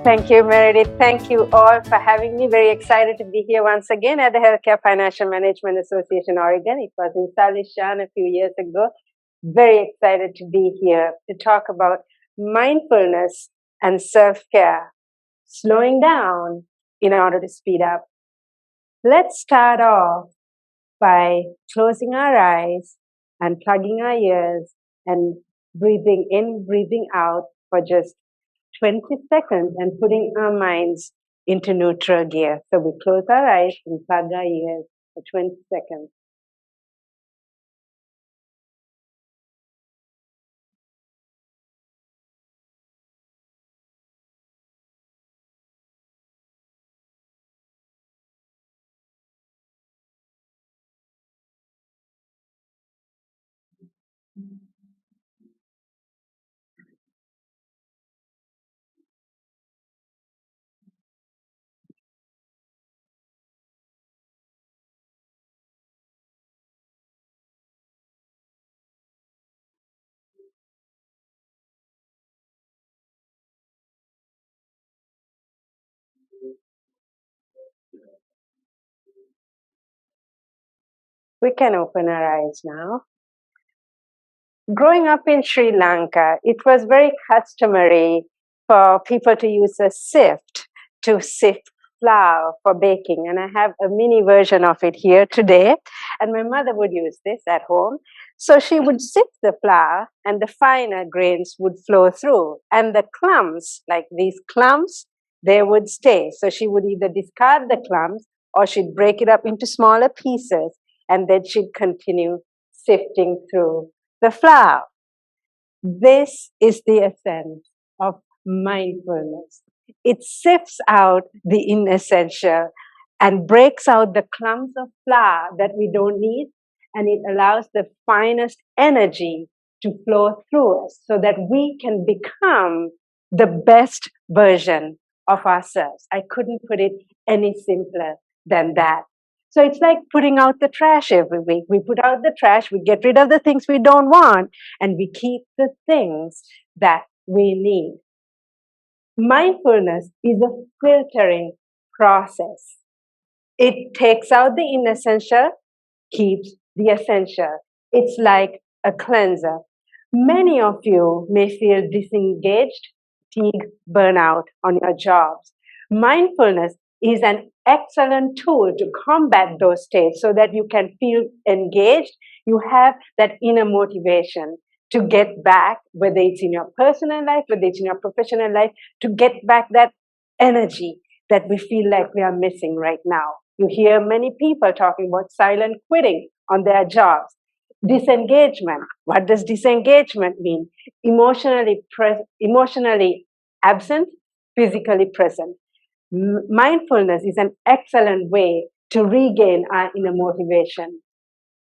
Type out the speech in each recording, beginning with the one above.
Thank you, Meredith. Thank you all for having me. Very excited to be here once again at the Healthcare Financial Management Association, Oregon. It was in Salishan a few years ago. Very excited to be here to talk about mindfulness and self-care, slowing down in order to speed up. Let's start off by closing our eyes and plugging our ears and breathing in, breathing out for just 20 seconds and putting our minds into neutral gear. So we close our eyes and plug our ears for 20 seconds. We can open our eyes now. Growing up in Sri Lanka, it was very customary for people to use a sift to sift flour for baking. And I have a mini version of it here today. And my mother would use this at home. So she would sift the flour and the finer grains would flow through. And the clumps, like these clumps, they would stay. So she would either discard the clumps or she'd break it up into smaller pieces. And then she'd continue sifting through the flour. This is the essence of mindfulness. It sifts out the inessential and breaks out the clumps of flour that we don't need, and it allows the finest energy to flow through us so that we can become the best version of ourselves. I couldn't put it any simpler than that. So it's like putting out the trash every week. We put out the trash, we get rid of the things we don't want, and we keep the things that we need. Mindfulness is a filtering process. It takes out the inessential, keeps the essential. It's like a cleanser. Many of you may feel disengaged, fatigue, burnout on your jobs. Mindfulness is an excellent tool to combat those states so that you can feel engaged. You have that inner motivation to get back, whether it's in your personal life, whether it's in your professional life, to get back that energy that we feel like we are missing right now. You hear many people talking about silent quitting on their jobs. Disengagement. What does disengagement mean? Emotionally absent, physically present. Mindfulness is an excellent way to regain our inner motivation.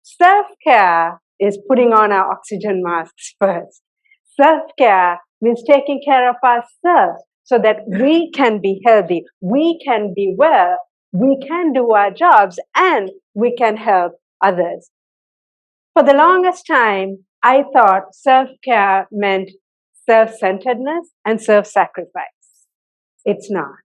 Self-care is putting on our oxygen masks first. Self-care means taking care of ourselves so that we can be healthy, we can be well, we can do our jobs, and we can help others. For the longest time, I thought self-care meant self-centeredness and self-sacrifice. It's not.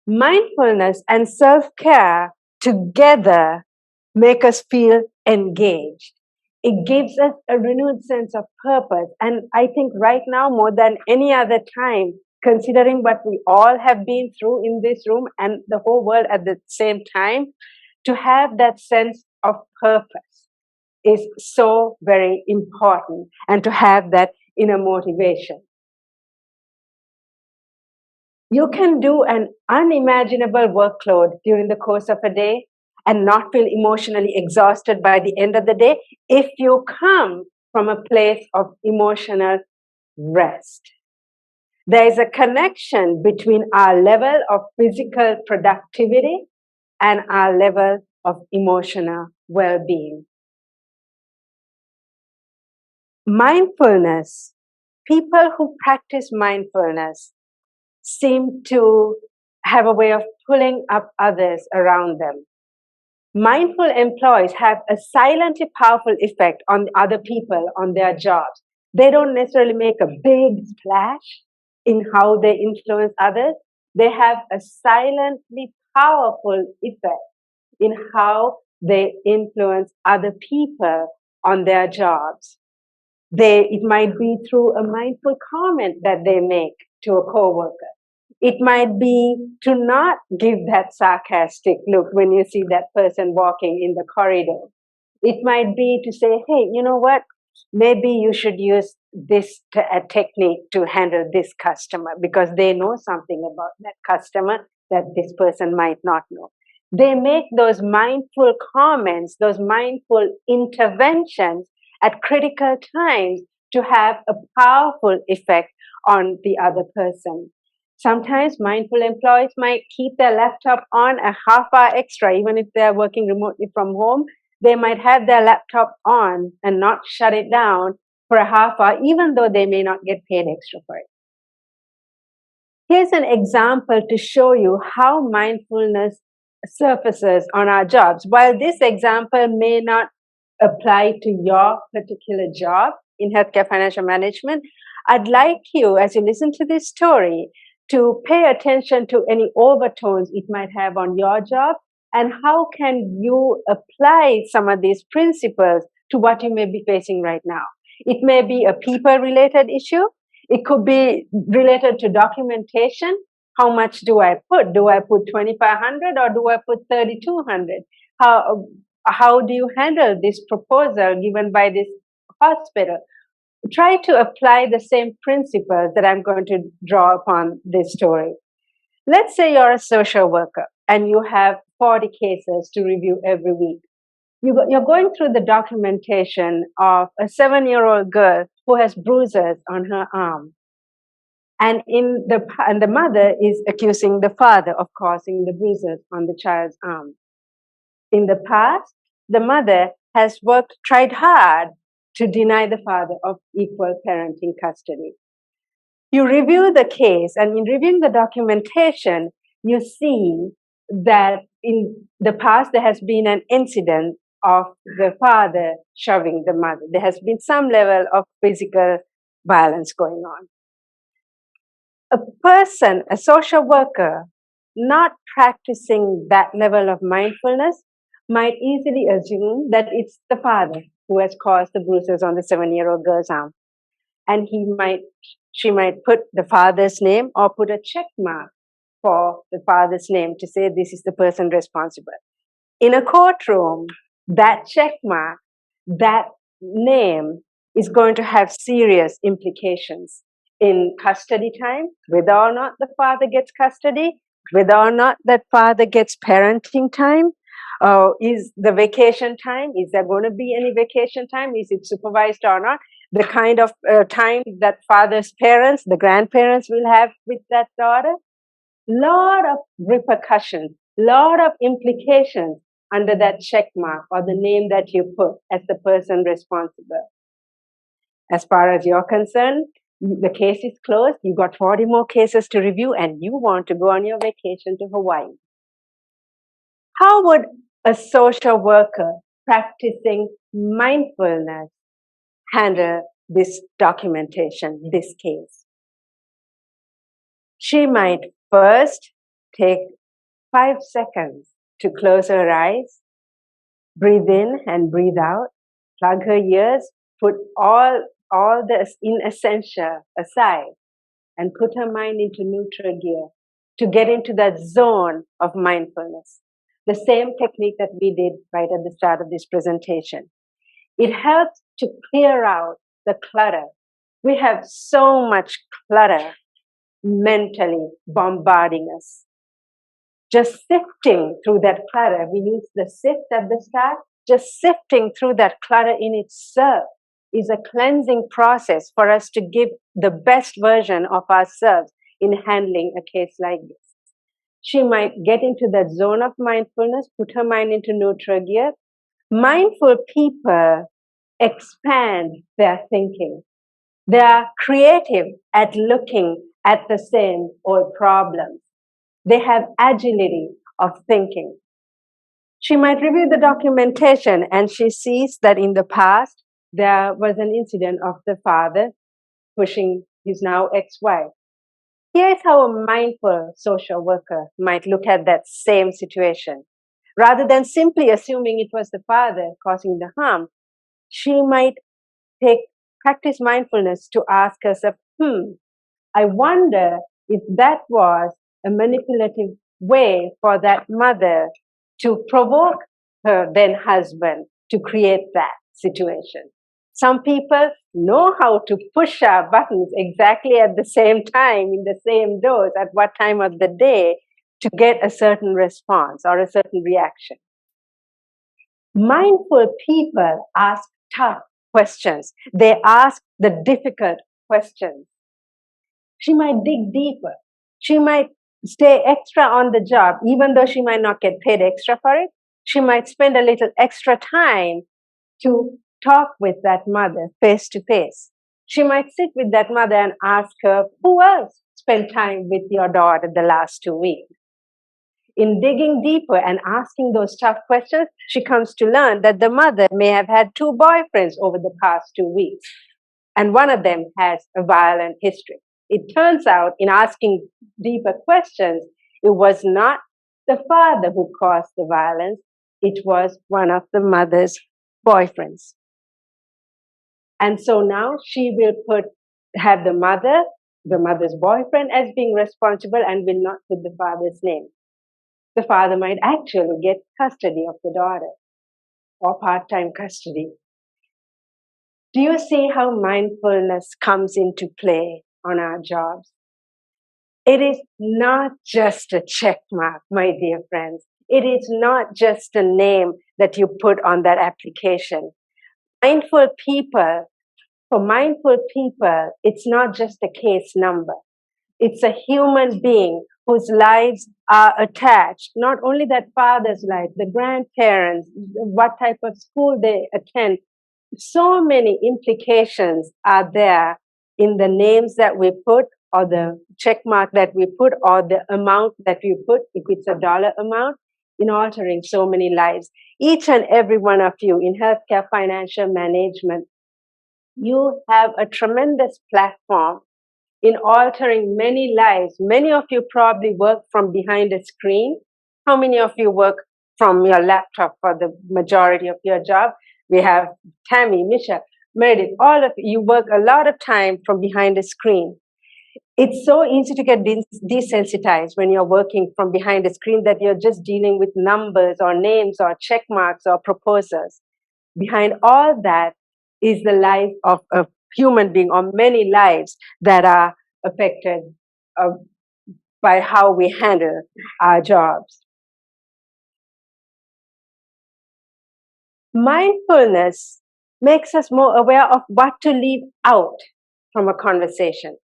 Mindfulness and self-care together make us feel engaged. It gives us a renewed sense of purpose. And I think right now, more than any other time, considering what we all have been through in this room and the whole world at the same time, to have that sense of purpose is so very important, and to have that inner motivation. You can do an unimaginable workload during the course of a day and not feel emotionally exhausted by the end of the day if you come from a place of emotional rest. There is a connection between our level of physical productivity and our level of emotional well-being. Mindfulness, people who practice mindfulness seem to have a way of pulling up others around them. Mindful employees have a silently powerful effect on other people on their jobs. They don't necessarily make a big splash, in how they influence others. They have a silently powerful effect in how they influence other people on their jobs. It might be through a mindful comment that they make to a coworker. It might be to not give that sarcastic look when you see that person walking in the corridor. It might be to say, hey, you know what? Maybe you should use this technique to handle this customer because they know something about that customer that this person might not know. They make those mindful comments, those mindful interventions at critical times to have a powerful effect on the other person. Sometimes mindful employees might keep their laptop on a half hour extra, even if they're working remotely from home. They might have their laptop on and not shut it down for a half hour, even though they may not get paid extra for it. Here's an example to show you how mindfulness surfaces on our jobs. While this example may not apply to your particular job in healthcare financial management, I'd like you, as you listen to this story, to pay attention to any overtones it might have on your job and how can you apply some of these principles to what you may be facing right now. It may be a people-related issue. It could be related to documentation. How much do I put? Do I put 2,500 or do I put 3,200? How do you handle this proposal given by this hospital? Try to apply the same principles that I'm going to draw upon this story. Let's say you're a social worker and you have 40 cases to review every week. You're going through the documentation of a 7-year-old girl who has bruises on her arm. And the mother is accusing the father of causing the bruises on the child's arm. In the past, the mother has tried hard to deny the father of equal parenting custody. You review the case, and in reviewing the documentation, you see that in the past there has been an incident of the father shoving the mother. There has been some level of physical violence going on. A person, a social worker, not practicing that level of mindfulness might easily assume that it's the father who has caused the bruises on the 7-year-old girl's arm. And she might put the father's name or put a check mark for the father's name to say this is the person responsible. In a courtroom, that check mark, that name is going to have serious implications in custody time, whether or not the father gets custody, whether or not that father gets parenting time. Is the vacation time, is there going to be any vacation time? Is it supervised or not? The kind of time that father's parents, the grandparents will have with that daughter. Lot of repercussions, lot of implications under that check mark or the name that you put as the person responsible. As far as you're concerned, the case is closed. You've got 40 more cases to review and you want to go on your vacation to Hawaii. How would a social worker practicing mindfulness handle this documentation, this case? She might first take 5 seconds to close her eyes, breathe in and breathe out, plug her ears, put all the inessential aside, and put her mind into neutral gear to get into that zone of mindfulness. The same technique that we did right at the start of this presentation. It helps to clear out the clutter. We have so much clutter mentally bombarding us. Just sifting through that clutter, we use the sift at the start, just sifting through that clutter in itself is a cleansing process for us to give the best version of ourselves in handling a case like this. She might get into that zone of mindfulness, put her mind into neutral gear. Mindful people expand their thinking. They are creative at looking at the same old problems. They have agility of thinking. She might review the documentation and she sees that in the past there was an incident of the father pushing his now ex-wife. Here's how a mindful social worker might look at that same situation. Rather than simply assuming it was the father causing the harm, she might take practice mindfulness to ask herself, I wonder if that was a manipulative way for that mother to provoke her then husband to create that situation. Some people know how to push our buttons exactly at the same time, in the same dose, at what time of the day to get a certain response or a certain reaction. Mindful people ask tough questions. They ask the difficult questions. She might dig deeper. She might stay extra on the job, even though she might not get paid extra for it. She might spend a little extra time to talk with that mother face to face. She might sit with that mother and ask her, who else spent time with your daughter the last 2 weeks? In digging deeper and asking those tough questions, she comes to learn that the mother may have had 2 boyfriends over the past 2 weeks, and one of them has a violent history. It turns out, in asking deeper questions, it was not the father who caused the violence, it was one of the mother's boyfriends. And so now she will have the mother's boyfriend as being responsible and will not put the father's name. The father might actually get custody of the daughter or part-time custody. Do you see how mindfulness comes into play on our jobs? It is not just a check mark, my dear friends. It is not just a name that you put on that application. Mindful people, for mindful people, it's not just a case number. It's a human being whose lives are attached, not only that father's life, the grandparents, what type of school they attend. So many implications are there in the names that we put, or the check mark that we put, or the amount that we put, if it's a dollar amount, in altering so many lives. Each and every one of you in healthcare financial management, you have a tremendous platform in altering many lives. Many of you probably work from behind a screen. How many of you work from your laptop for the majority of your job? We have Tammy, Misha, Meredith, all of you work a lot of time from behind a screen. It's so easy to get desensitized when you're working from behind a screen that you're just dealing with numbers or names or check marks or proposals. Behind all that is the life of a human being, or many lives that are affected by how we handle our jobs. Mindfulness makes us more aware of what to leave out from a conversation.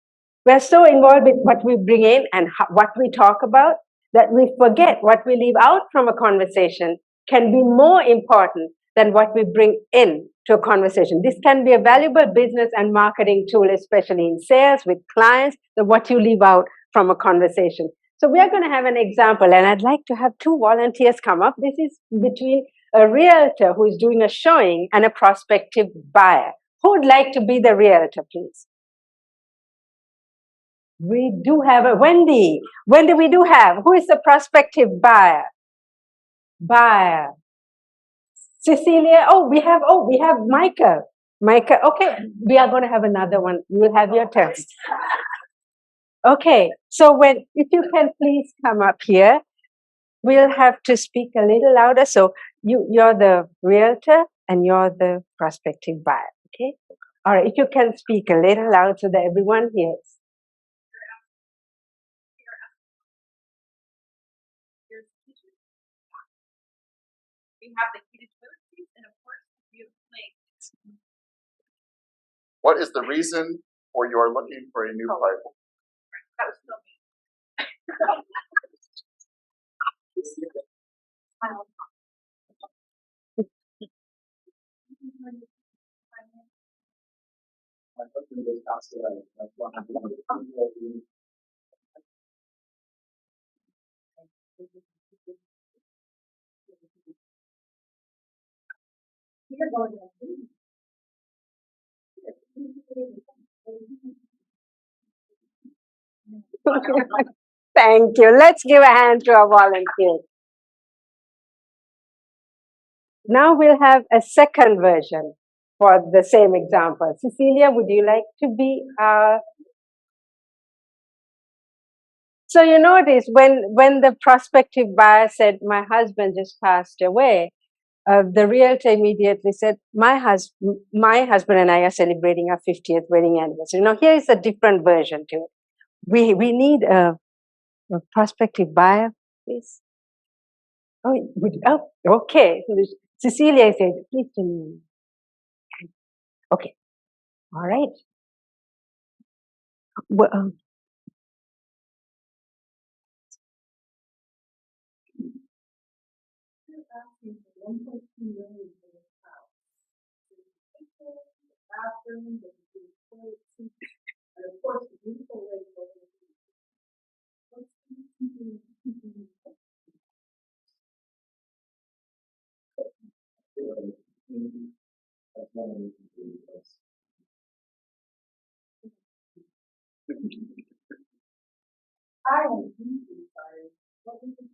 We're so involved with what we bring in and what we talk about that we forget what we leave out from a conversation can be more important than what we bring in to a conversation. This can be a valuable business and marketing tool, especially in sales with clients, that what you leave out from a conversation. So we are going to have an example, and I'd like to have 2 volunteers come up. This is between a realtor who is doing a showing and a prospective buyer. Who would like to be the realtor, please? We do have a Wendy. Wendy, we do have. Who is the prospective buyer? Buyer. Cecilia. We have Micah. Micah. Okay, we are going to have another one. You will have your turn. Okay, so if you can please come up here, we'll have to speak a little louder. So you're the realtor and you're the prospective buyer. Okay. All right. If you can speak a little louder so that everyone hears. We have the heated toilet seats and, of course, the beautiful lakes. What is the reason for you are looking for a new pipe? That was still me. My husband just passed away. That's why I'm Thank you. Let's give a hand to our volunteers. Now we'll have a second version for the same example. Cecilia, would you like to be So you notice when the prospective buyer said, "My husband just passed away," the realtor immediately said, my husband and I are celebrating our 50th wedding anniversary." Now here is a different version to it. We need a prospective buyer, please. Oh, okay. Cecilia says, "Please tell me." Okay, all right. Well, asking for 1.2 million for this house. There's the kitchen, the bathroom, the toilet seat, and of course the beautiful lake over the beach. What's the I am deeply sorry. What was this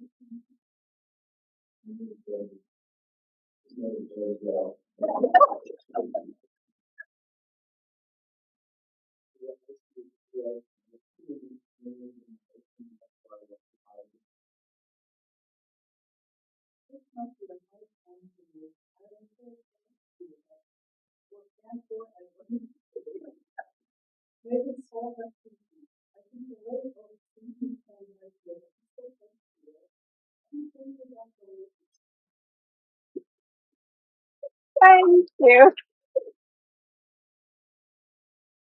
must be the hardest time for you. I don't feel what stand for and what you maybe solve that thinking. I think the way of thinking can like this. So thank you. I'm thinking about the thank you.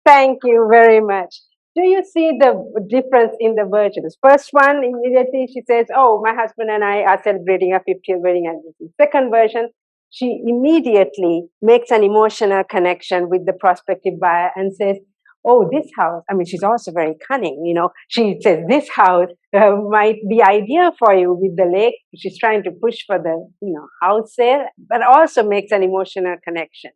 Thank you very much. Do you see the difference in the versions? First one, immediately she says, "Oh, my husband and I are celebrating our 50th wedding anniversary." Second version, she immediately makes an emotional connection with the prospective buyer and says, "Oh, this house," I mean, she's also very cunning, you know. She says, "This house might be ideal for you with the lake." She's trying to push for the, house sale, but also makes an emotional connection.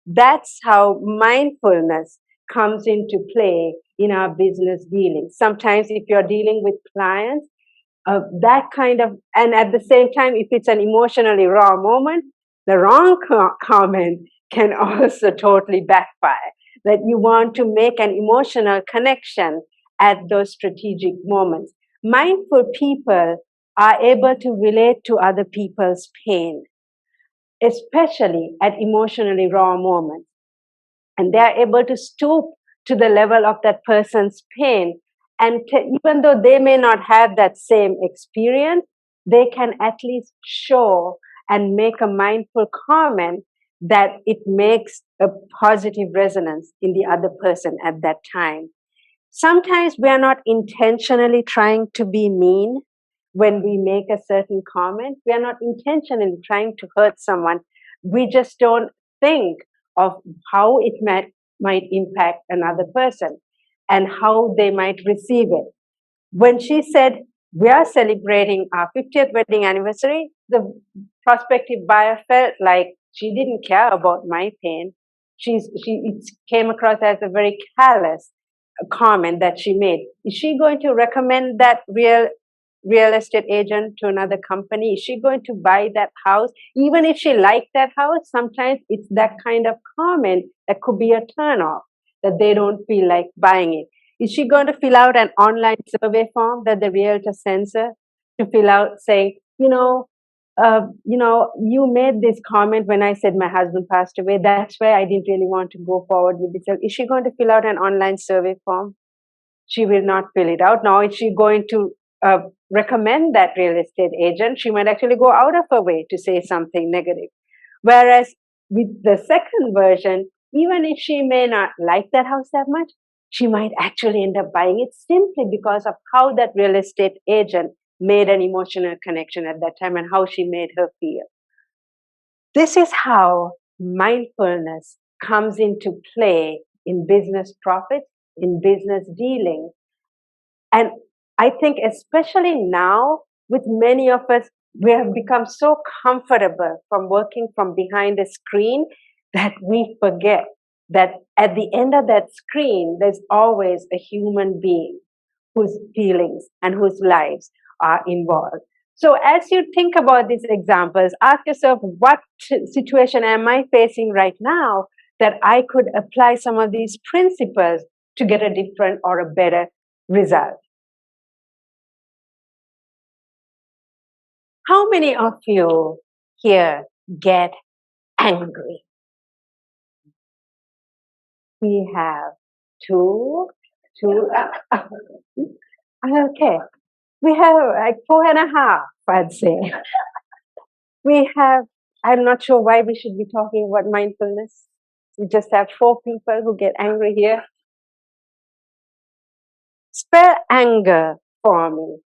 That's how mindfulness comes into play in our business dealings. Sometimes, if you're dealing with clients, that kind of, and at the same time, if it's an emotionally raw moment, the wrong comment can also totally backfire. That you want to make an emotional connection at those strategic moments. Mindful people are able to relate to other people's pain, especially at emotionally raw moments, and they are able to stoop to the level of that person's pain. And even though they may not have that same experience, they can at least show and make a mindful comment that it makes a positive resonance in the other person at that time. Sometimes we are not intentionally trying to be mean when we make a certain comment. We are not intentionally trying to hurt someone. We just don't think of how it might impact another person and how they might receive it. When she said, "We are celebrating our 50th wedding anniversary," the prospective buyer felt like she didn't care about my pain. It came across as a very callous comment that she made. Is she going to recommend that real estate agent to another company? Is she going to buy that house? Even if she liked that house, sometimes it's that kind of comment that could be a turnoff, that they don't feel like buying it. Is she going to fill out an online survey form that the realtor sends her to fill out saying, you made this comment when I said my husband passed away. That's why I didn't really want to go forward with this. Is she going to fill out an online survey form? She will not fill it out. Now, is she going to recommend that real estate agent? She might actually go out of her way to say something negative. Whereas with the second version, even if she may not like that house that much, she might actually end up buying it simply because of how that real estate agent made an emotional connection at that time and how she made her feel. This is how mindfulness comes into play in business profits, in business dealing. And I think, especially now, with many of us, we have become so comfortable from working from behind a screen that we forget that at the end of that screen, there's always a human being whose feelings and whose lives are involved. So as you think about these examples, ask yourself, what situation am I facing right now that I could apply some of these principles to get a different or a better result? How many of you here get angry? We have two. Okay. We have like 4.5, I'd say. We have, I'm not sure why we should be talking about mindfulness. We just have 4 people who get angry here. Spell anger for me.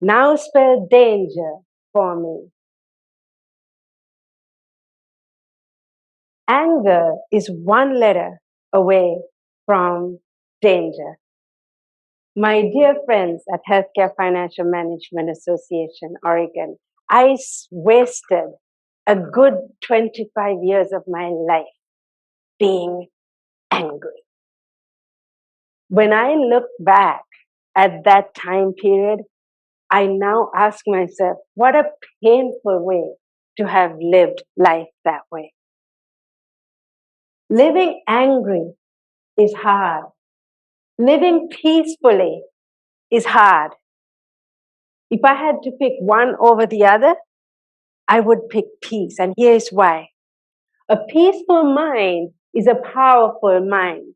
Now spell danger for me. Anger is 1 letter away from danger. My dear friends at Healthcare Financial Management Association, Oregon, I wasted a good 25 years of my life being angry. When I look back at that time period, I now ask myself, what a painful way to have lived life that way. Living angry is hard. Living peacefully is hard. If I had to pick one over the other, I would pick peace, and here's why. A peaceful mind is a powerful mind.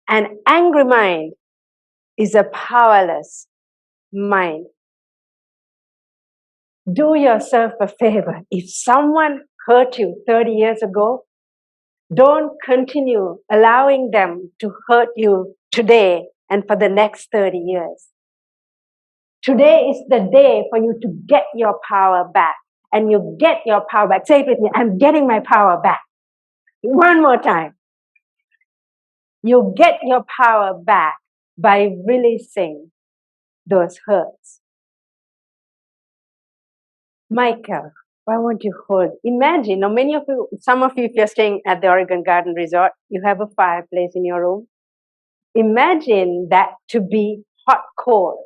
An angry mind is a powerless mind. Do yourself a favor. If someone hurt you 30 years ago, don't continue allowing them to hurt you today and for the next 30 years. Today is the day for you to get your power back. And you get your power back. Say it with me, I'm getting my power back. One more time. You get your power back by releasing those hurts. Michael, why won't you hold? Imagine, now many of you, some of you, if you're staying at the Oregon Garden Resort, you have a fireplace in your room. Imagine that to be hot coal,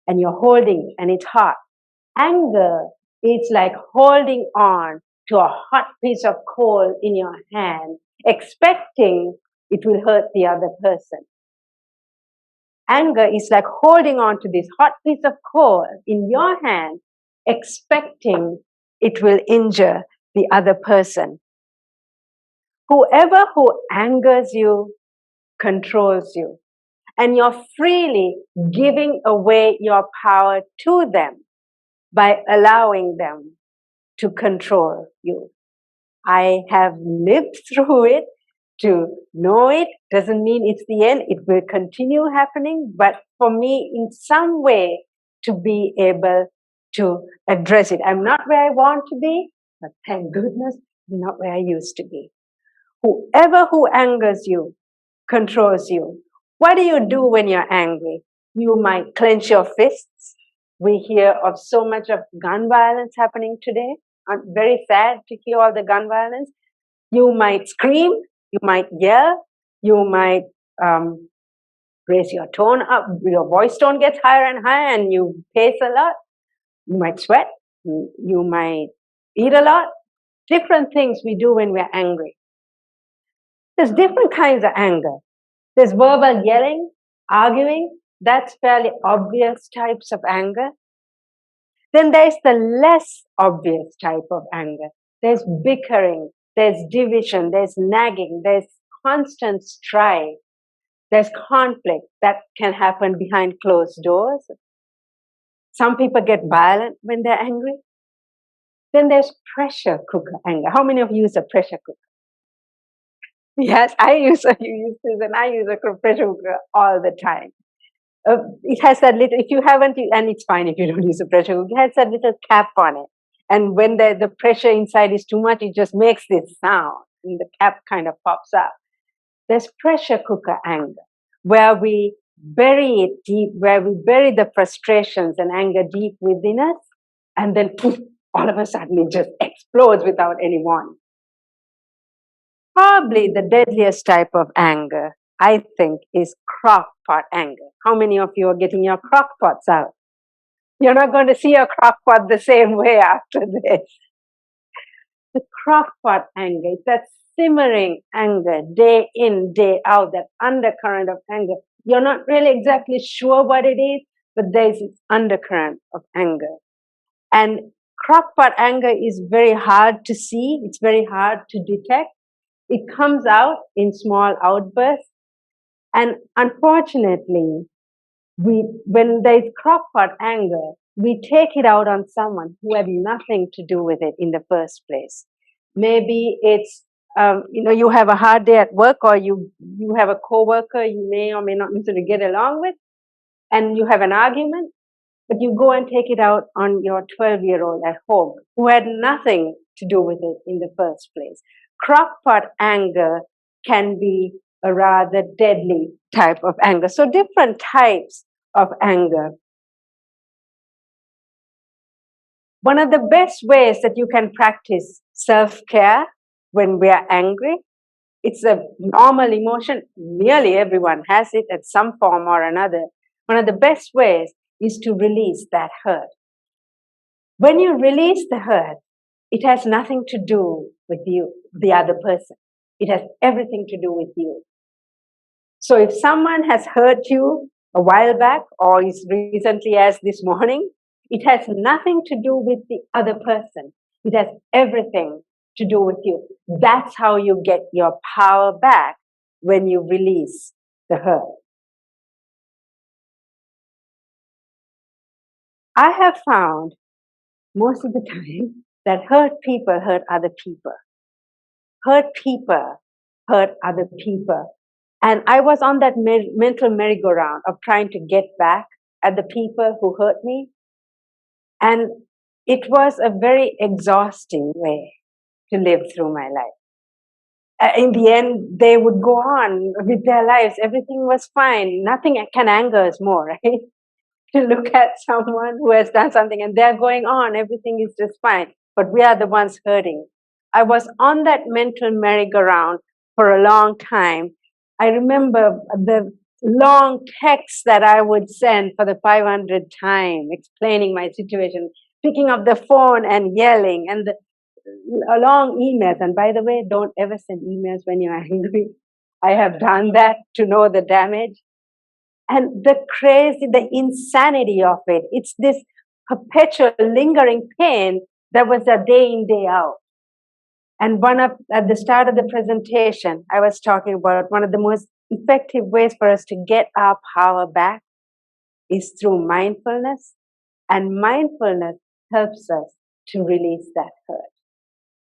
and you're holding and it's hot. Anger, it's like holding on to a hot piece of coal in your hand, expecting it will hurt the other person. Anger is like holding on to this hot piece of coal in your hand, expecting it will injure the other person. Whoever who angers you controls you, and you're freely giving away your power to them by allowing them to control you. I have lived through it. To know it doesn't mean it's the end. It will continue happening. But for me, in some way, to be able to address it. I'm not where I want to be, but thank goodness, I'm not where I used to be. Whoever who angers you controls you. What do you do when you're angry? You might clench your fists. We hear of so much of gun violence happening today. I'm very sad to hear all the gun violence. You might scream, you might yell, you might raise your tone up, your voice tone gets higher and higher, and you pace a lot. You might sweat, you might eat a lot. Different things we do when we're angry. There's different kinds of anger. There's verbal yelling, arguing. That's fairly obvious types of anger. Then there's the less obvious type of anger. There's bickering, there's division, there's nagging, there's constant strife, there's conflict that can happen behind closed doors. Some people get violent when they're angry. Then there's pressure cooker anger. How many of you use a pressure cooker? Yes, I use a pressure cooker all the time. It has that little, if you haven't, and it's fine if you don't use a pressure cooker, it has that little cap on it. And when the pressure inside is too much, it just makes this sound, and the cap kind of pops up. There's pressure cooker anger, where we bury it deep, where we bury the frustrations and anger deep within us, and then poof, all of a sudden it just explodes without any warning. Probably the deadliest type of anger, I think, is crock pot anger. How many of you are getting your crock pots out? You're not going to see your crock pot the same way after this. The crock pot anger, it's that simmering anger, day in, day out, that undercurrent of anger. You're not really exactly sure what it is, but there's this undercurrent of anger. And crock pot anger is very hard to see, it's very hard to detect. It comes out in small outbursts. And unfortunately, when there's crock-pot anger, we take it out on someone who had nothing to do with it in the first place. Maybe it's you have a hard day at work, or you have a coworker you may or may not necessarily get along with, and you have an argument, but you go and take it out on your 12-year-old at home who had nothing to do with it in the first place. Crock-pot anger can be a rather deadly type of anger. So different types of anger. One of the best ways that you can practice self-care when we are angry, it's a normal emotion. Nearly everyone has it at some form or another. One of the best ways is to release that hurt. When you release the hurt, it has nothing to do with you, the other person. It has everything to do with you. So if someone has hurt you a while back or as recently as this morning, it has nothing to do with the other person. It has everything to do with you. That's how you get your power back when you release the hurt. I have found most of the time that hurt people hurt other people. Hurt people hurt other people. And I was on that mental merry-go-round of trying to get back at the people who hurt me. And it was a very exhausting way to live through my life. In the end, they would go on with their lives. Everything was fine. Nothing can anger us more, right? To look at someone who has done something and they're going on, everything is just fine. But we are the ones hurting. I was on that mental merry-go-round for a long time. I remember the long texts that I would send for the 500th time, explaining my situation, picking up the phone and yelling, and the long emails. And by the way, don't ever send emails when you're angry. I have done that to know the damage. And the crazy, the insanity of it, it's this perpetual lingering pain that was a day in, day out. And at the start of the presentation, I was talking about one of the most effective ways for us to get our power back is through mindfulness. And mindfulness helps us to release that hurt.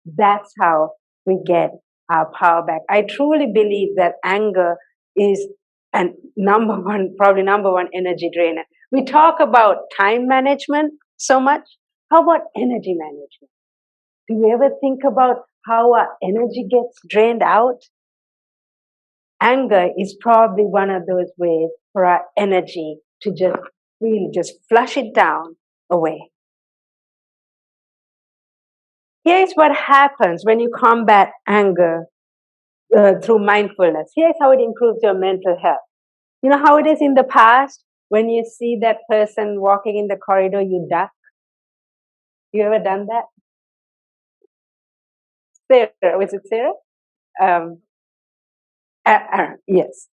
That's how we get our power back. I truly believe that anger is probably number one energy drainer. We talk about time management so much. How about energy management? Do we ever think about how our energy gets drained out? Anger is probably one of those ways for our energy to just really just flush it down away. Here's what happens when you combat anger through mindfulness. Here's how it improves your mental health. You know how it is in the past when you see that person walking in the corridor, you duck? You ever done that? Sarah, was it Sarah? Yes.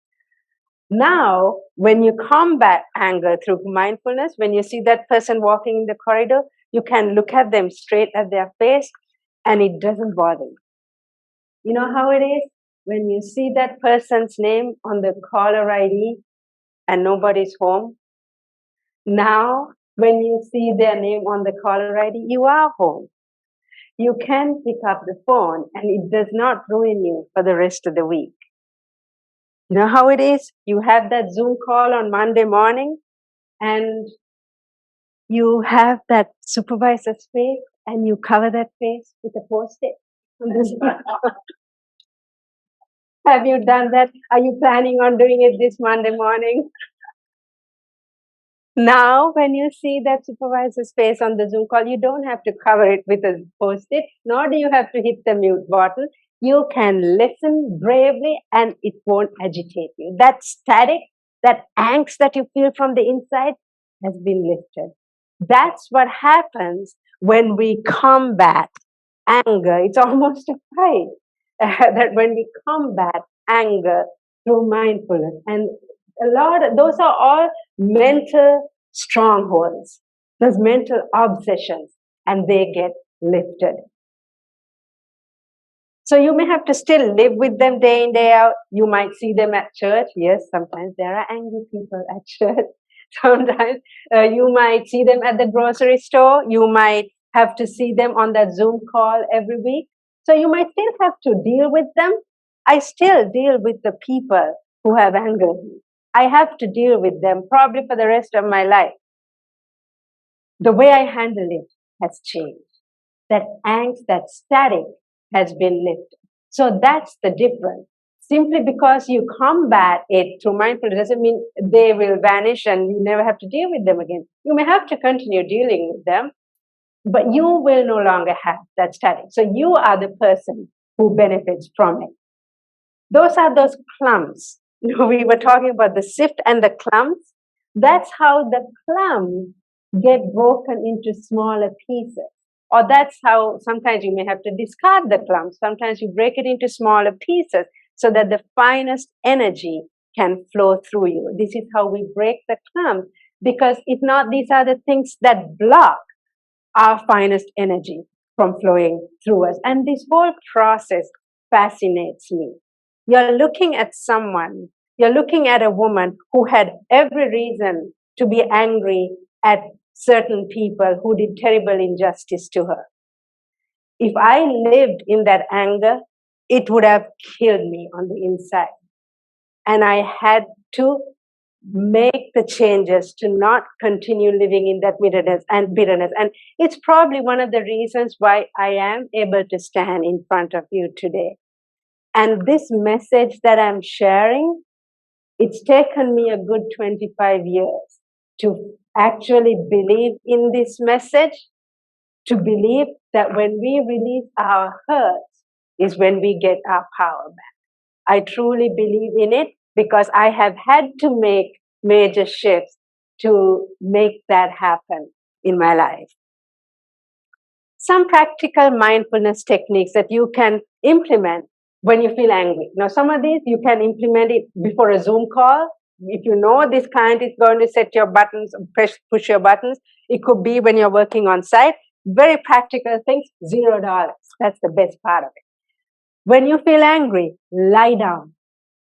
Now, when you combat anger through mindfulness, when you see that person walking in the corridor, you can look at them straight at their face and it doesn't bother you. You know how it is when you see that person's name on the caller ID and nobody's home? Now, when you see their name on the caller ID, you are home. You can pick up the phone and it does not ruin you for the rest of the week. You know how it is? You have that Zoom call on Monday morning and you have that supervisor's face and you cover that face with a post-it. Have you done that? Are you planning on doing it this Monday morning? Now, when you see that supervisor's face on the Zoom call, you don't have to cover it with a post-it, nor do you have to hit the mute button. You can listen bravely and it won't agitate you. That static, that angst that you feel from the inside has been lifted. That's what happens when we combat anger. It's almost a fight that when we combat anger through mindfulness. And those are all mental strongholds, those mental obsessions, and they get lifted. So you may have to still live with them day in, day out. You might see them at church. Yes, sometimes there are angry people at church. Sometimes you might see them at the grocery store. You might have to see them on that Zoom call every week. So you might still have to deal with them. I still deal with the people who have angered me. I have to deal with them probably for the rest of my life. The way I handle it has changed. That angst, that static has been lifted. So that's the difference. Simply because you combat it through mindfulness doesn't mean they will vanish and you never have to deal with them again. You may have to continue dealing with them, but you will no longer have that static. So you are the person who benefits from it. Those are those clumps. We were talking about the sift and the clumps. That's how the clumps get broken into smaller pieces. Or that's how sometimes you may have to discard the clumps. Sometimes you break it into smaller pieces so that the finest energy can flow through you. This is how we break the clumps, because if not, these are the things that block our finest energy from flowing through us. And this whole process fascinates me. You're looking at someone, you're looking at a woman who had every reason to be angry at certain people who did terrible injustice to her. If I lived in that anger, it would have killed me on the inside. And I had to make the changes to not continue living in that bitterness. And it's probably one of the reasons why I am able to stand in front of you today. And this message that I'm sharing, it's taken me a good 25 years to actually believe in this message, to believe that when we release our hurts is when we get our power back. I truly believe in it because I have had to make major shifts to make that happen in my life. Some practical mindfulness techniques that you can implement when you feel angry. Now, some of these you can implement it before a Zoom call. If you know this client is going to set your buttons, push your buttons, it could be when you're working on site. Very practical things, $0. That's the best part of it. When you feel angry, lie down.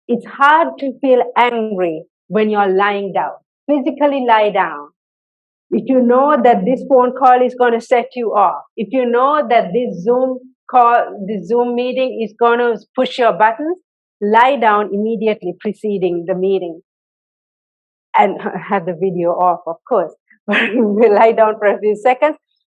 It's hard to feel angry when you're lying down. Physically lie down. If you know that this phone call is going to set you off, if you know that this Zoom meeting is going to push your buttons, lie down immediately preceding the meeting. And have the video off, of course. We'll lie down for a few seconds,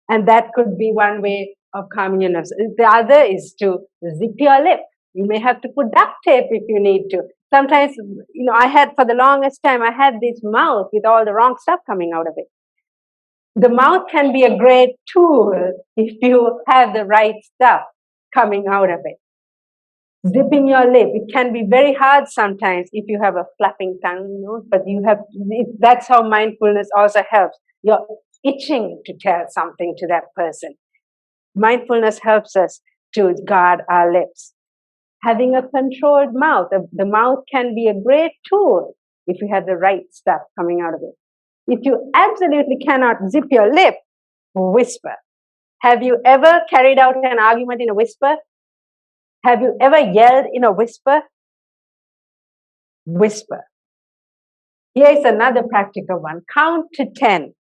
and that could be one way of calming your nerves. The other is to zip your lip. You may have to put duct tape if you need to. Sometimes, for the longest time, I had this mouth with all the wrong stuff coming out of it. The mouth can be a great tool if you have the right stuff coming out of it. Zipping your lip, it can be very hard sometimes if you have a flapping tongue, but that's how mindfulness also helps. You're itching to tell something to that person. Mindfulness helps us to guard our lips. Having a controlled mouth, the mouth can be a great tool if you have the right stuff coming out of it. If you absolutely cannot zip your lip, whisper. Have you ever carried out an argument in a whisper? Have you ever yelled in a whisper? Whisper. Here is another practical one. Count to 10.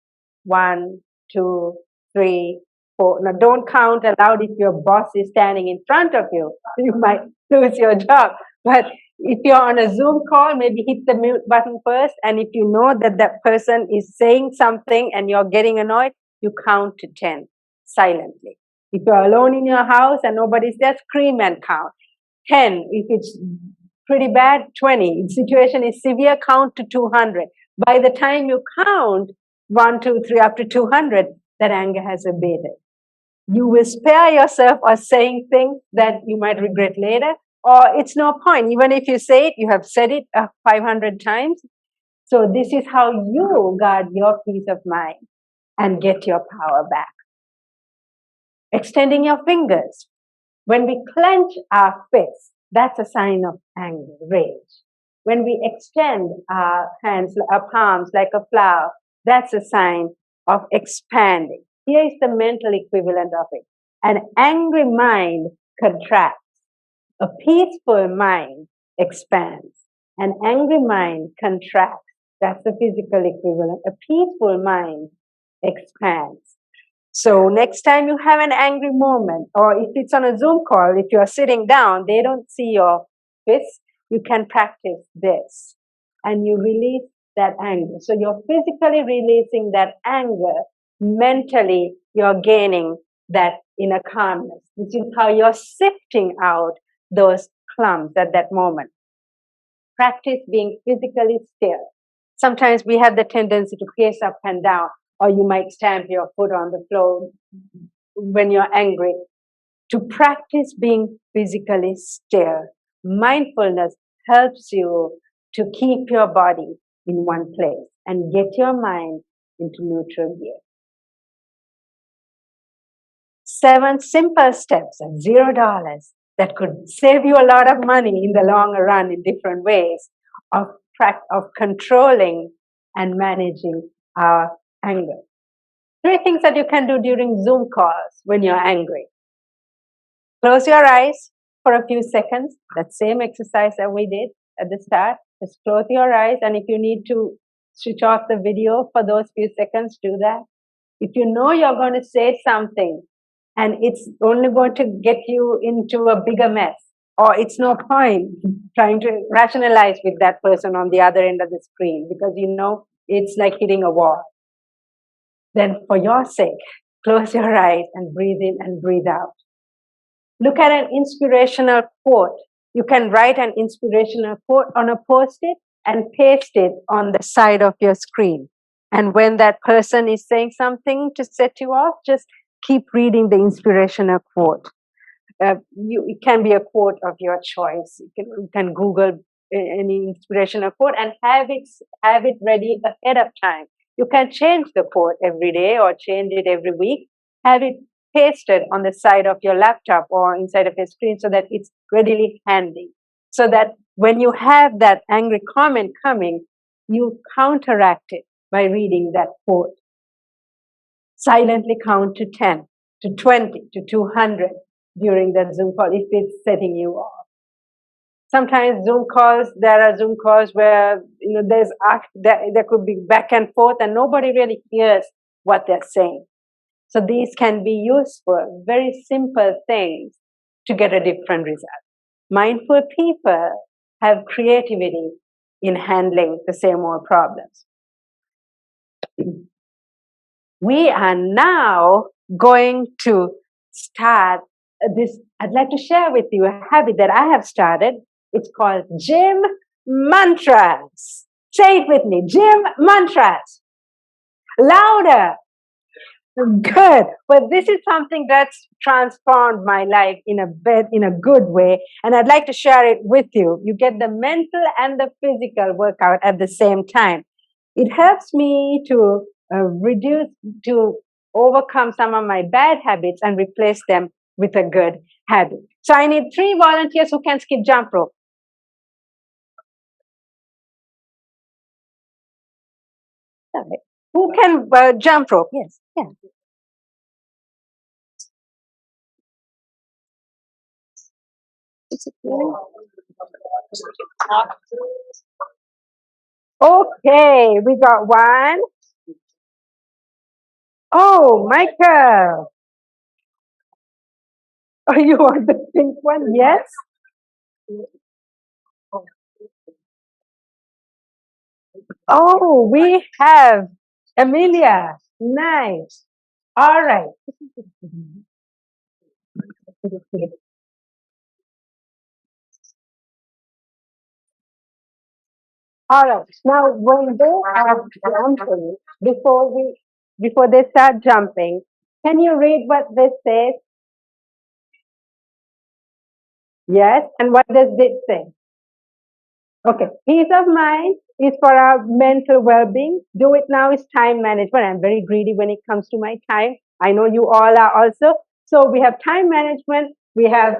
1, 2, 3, 4. Now don't count aloud if your boss is standing in front of you. You might lose your job. But if you're on a Zoom call, maybe hit the mute button first. And if you know that that person is saying something and you're getting annoyed, you count to 10 silently. If you're alone in your house and nobody's there, scream and count. 10. If it's pretty bad, 20. If the situation is severe, count to 200. By the time you count, 1, 2, 3, up to 200, that anger has abated. You will spare yourself of saying things that you might regret later, or it's no point. Even if you say it, you have said it 500 times. So this is how you guard your peace of mind and get your power back. Extending your fingers. When we clench our fists, that's a sign of anger, rage. When we extend our hands, our palms like a flower, that's a sign of expanding. Here is the mental equivalent of it. An angry mind contracts. A peaceful mind expands. An angry mind contracts. That's the physical equivalent. A peaceful mind expands. So next time you have an angry moment, or if it's on a Zoom call, if you're sitting down, they don't see your fist, you can practice this. And you release that anger. So you're physically releasing that anger. Mentally, you're gaining that inner calmness. This is how you're sifting out those clumps at that moment. Practice being physically still. Sometimes we have the tendency to pace up and down, or you might stamp your foot on the floor when you're angry. To practice being physically still. Mindfulness helps you to keep your body in one place and get your mind into neutral gear. 7 simple steps at $0 that could save you a lot of money in the long run in different ways of controlling and managing our anger. 3 things that you can do during Zoom calls when you're angry. Close your eyes for a few seconds. That same exercise that we did at the start. Just close your eyes, and if you need to switch off the video for those few seconds, do that. If you know you're going to say something and it's only going to get you into a bigger mess, or it's no point trying to rationalize with that person on the other end of the screen because you know it's like hitting a wall, then for your sake, close your eyes and breathe in and breathe out. Look at an inspirational quote. You can write an inspirational quote on a post-it and paste it on the side of your screen. And when that person is saying something to set you off, just keep reading the inspirational quote. It can be a quote of your choice. You can Google any inspirational quote and have it ready ahead of time. You can change the quote every day or change it every week. Have it pasted on the side of your laptop or inside of your screen so that it's readily handy. So that when you have that angry comment coming, you counteract it by reading that quote. Silently count to 10, to 20, to 200 during that Zoom call if it's setting you off. Sometimes there are Zoom calls where there could be back and forth and nobody really hears what they're saying. So these can be useful, very simple things to get a different result. Mindful people have creativity in handling the same old problems. We are now going to start this. I'd like to share with you a habit that I have started. It's called gym mantras. Say it with me, gym mantras. Louder. Good. Well, this is something that's transformed my life in a good way, and I'd like to share it with you. You get the mental and the physical workout at the same time. It helps me to overcome some of my bad habits and replace them with a good habit. So I need 3 volunteers who can skip jump rope. Okay. Who can jump rope? Yes. Yeah. Okay, we got 1. Oh, Michael. Oh, you want the pink one? Yes. Oh, we have Amelia. Nice. All right. All right. Now, when they are jumping, before they start jumping, can you read what this says? Yes. And what does it say? Okay. Peace of mind is for our mental well-being. Do it now is time management. I'm very greedy when it comes to my time. I know you all are also. So we have time management. We have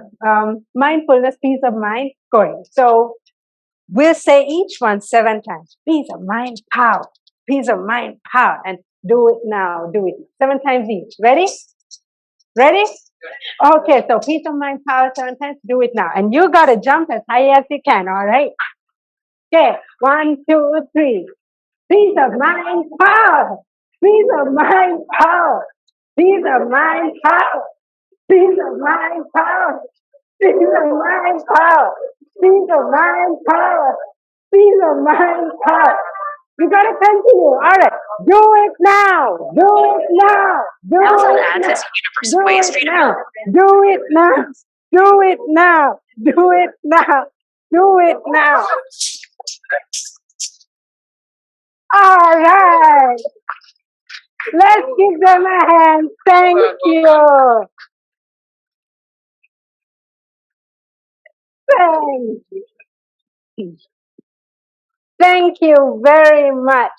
mindfulness, peace of mind going. So we'll say each one 7 times. Peace of mind, power. Peace of mind, power. And do it now. Do it 7 times each. Ready? Ready? Okay, so peace of mind, power 7 times. Do it now. And you got to jump as high as you can. All right? Okay, 1, 2, 3. Peace of mind, power. Peace of mind, power. Peace of mind, power. Peace of mind, power. Peace of mind, power. Peace of mind, power. Peace of mind, power. You gotta continue. All right. Do it now. Do it now. Do it now. Do it now. Do it now. Do it now. Do it now. Do it now. All right. Let's give them a hand. Thank you. Thank you. Thank you very much.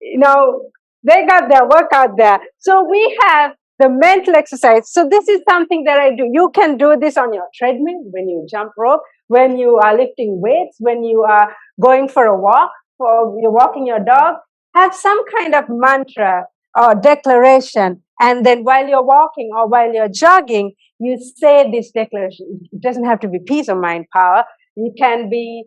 You know, they got their workout there. So we have the mental exercise. So this is something that I do. You can do this on your treadmill, when you jump rope, when you are lifting weights, when you are going for a walk, or you're walking your dog. Have some kind of mantra or declaration. And then while you're walking or while you're jogging, you say this declaration. It doesn't have to be peace of mind, power. It can be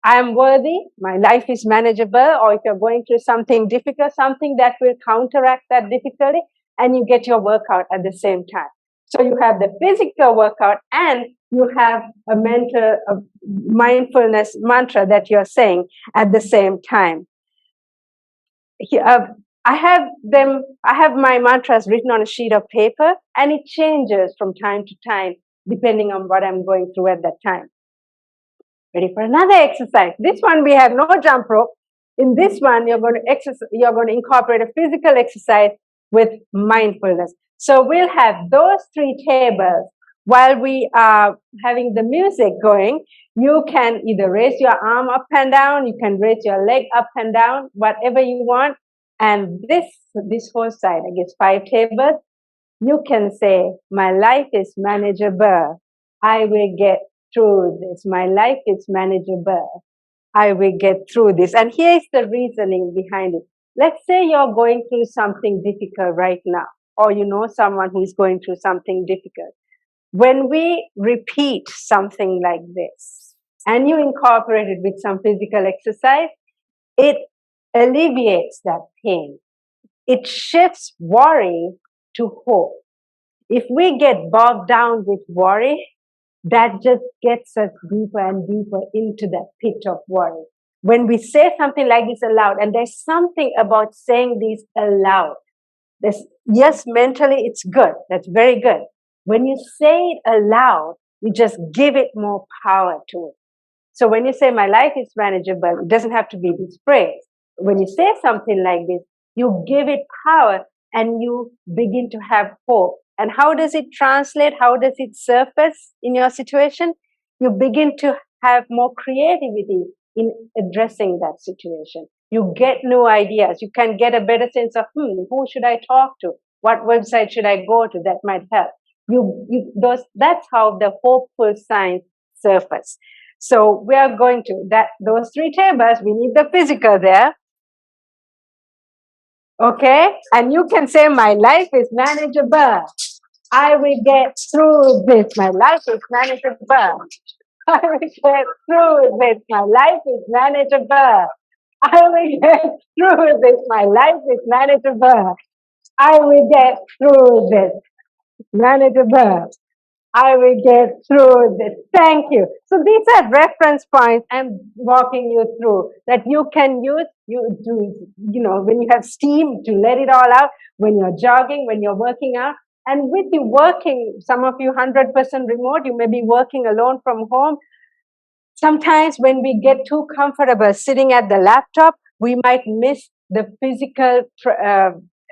I am worthy, my life is manageable, or if you're going through something difficult, something that will counteract that difficulty, and you get your workout at the same time. So you have the physical workout and you have a mental mindfulness mantra that you're saying at the same time. I have my mantras written on a sheet of paper, and it changes from time to time depending on what I'm going through at that time. Ready for another exercise. This one we have no jump rope. In this one, you're going to incorporate a physical exercise with mindfulness. So we'll have those 3 tables. While we are having the music going, you can either raise your arm up and down, you can raise your leg up and down, whatever you want. And this whole side, I guess 5 tables, you can say, my life is manageable. I will get through this. My life is manageable. I will get through this. And here's the reasoning behind it. Let's say you're going through something difficult right now, or you know someone who is going through something difficult. When we repeat something like this, and you incorporate it with some physical exercise, it alleviates that pain. It shifts worry to hope. If we get bogged down with worry, that just gets us deeper and deeper into that pit of worry. When we say something like this aloud, and there's something about saying this aloud. Yes, mentally it's good. That's very good. When you say it aloud, you just give it more power to it. So when you say my life is manageable, it doesn't have to be this phrase. When you say something like this, you give it power and you begin to have hope. And how does it translate? How does it surface in your situation? You begin to have more creativity in addressing that situation. You get new ideas. You can get a better sense of, who should I talk to? What website should I go to that might help? That's how the hopeful signs surface. So we are going to those 3 tables. We need the physical there. Okay? And you can say, my life is manageable. I will get through this. My life is manageable. I will get through this. My life is manageable. I will get through this. My life is manageable. I will get through this. Manageable. I will get through this. Thank you. So these are reference points I'm walking you through that you can use when you have steam to let it all out, when you're jogging, when you're working out. And with you working, some of you 100% remote, you may be working alone from home. Sometimes when we get too comfortable sitting at the laptop, we might miss the physical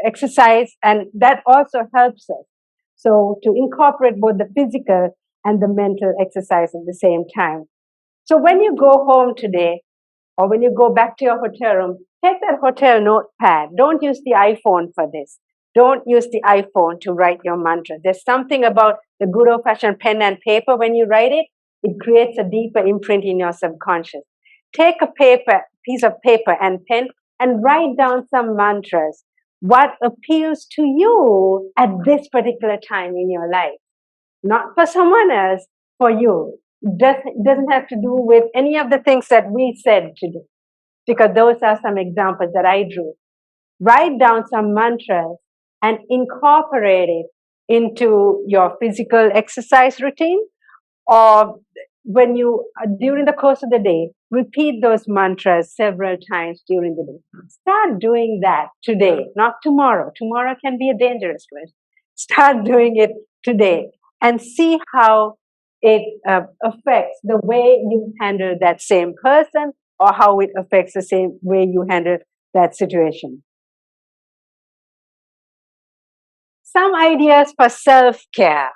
exercise, and that also helps us. So to incorporate both the physical and the mental exercise at the same time. So when you go home today, or when you go back to your hotel room, take that hotel notepad. Don't use the iPhone for this. Don't use the iPhone to write your mantra. There's something about the good old fashioned pen and paper. When you write it, it creates a deeper imprint in your subconscious. Take a piece of paper and pen and write down some mantras. What appeals to you at this particular time in your life? Not for someone else, for you. Doesn't have to do with any of the things that we said to do, because those are some examples that I drew. Write down some mantras and incorporate it into your physical exercise routine, or when you, during the course of the day, repeat those mantras several times during the day. Start doing that today, not tomorrow. Tomorrow can be a dangerous one. Start doing it today and see how it affects the way you handle that same person, or how it affects the same way you handle that situation. Some ideas for self-care.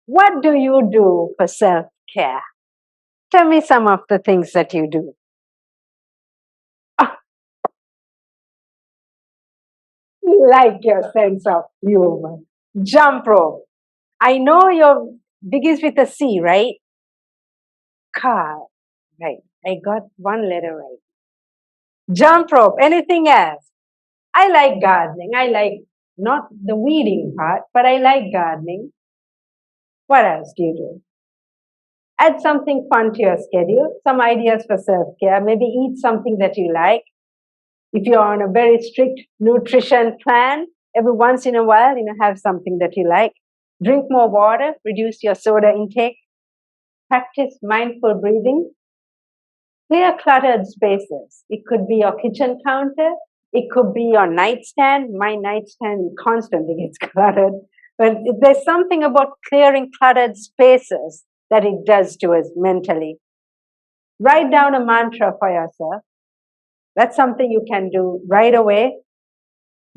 What do you do for self-care? Tell me some of the things that you do. Like your sense of humor. Jump rope. I know your begins with a C, right? Car. Right. I got one letter right. Jump rope. Anything else? I like gardening. I like not the weeding part, but I like gardening. What else do you do? Add something fun to your schedule. Some ideas for self care. Maybe eat something that you like. If you're on a very strict nutrition plan, every once in a while, have something that you like. Drink more water, reduce your soda intake, practice mindful breathing, clear cluttered spaces. It could be your kitchen counter, it could be your nightstand. My nightstand constantly gets cluttered. But there's something about clearing cluttered spaces that it does to us mentally. Write down a mantra for yourself. That's something you can do right away.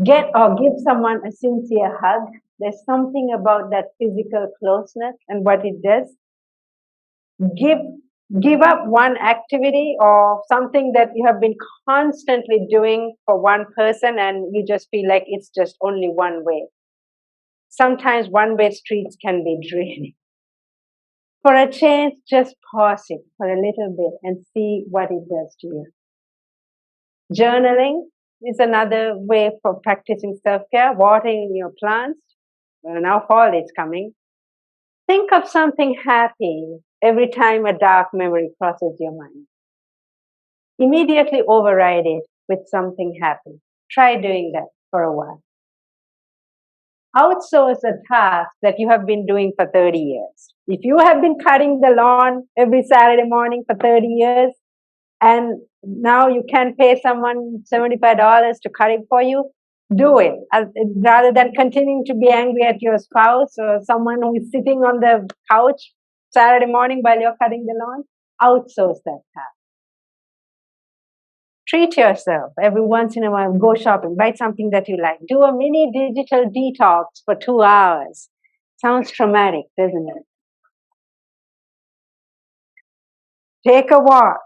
Get or give someone a sincere hug. There's something about that physical closeness and what it does. Give give up one activity or something that you have been constantly doing for one person, and you just feel like it's just only one way. Sometimes one-way streets can be draining. For a change, just pause it for a little bit and see what it does to you. Journaling is another way for practicing self-care. Watering your plants. Well, now fall is coming. Think of something happy every time a dark memory crosses your mind. Immediately override it with something happy. Try doing that for a while. Outsource a task that you have been doing for 30 years. If you have been cutting the lawn every Saturday morning for 30 years, and now you can pay someone $75 to cut it for you, do it. Rather than continuing to be angry at your spouse or someone who is sitting on the couch Saturday morning while you're cutting the lawn, outsource that task. Treat yourself every once in a while. Go shopping, buy something that you like. Do a mini digital detox for 2 hours. Sounds traumatic, doesn't it? Take a walk.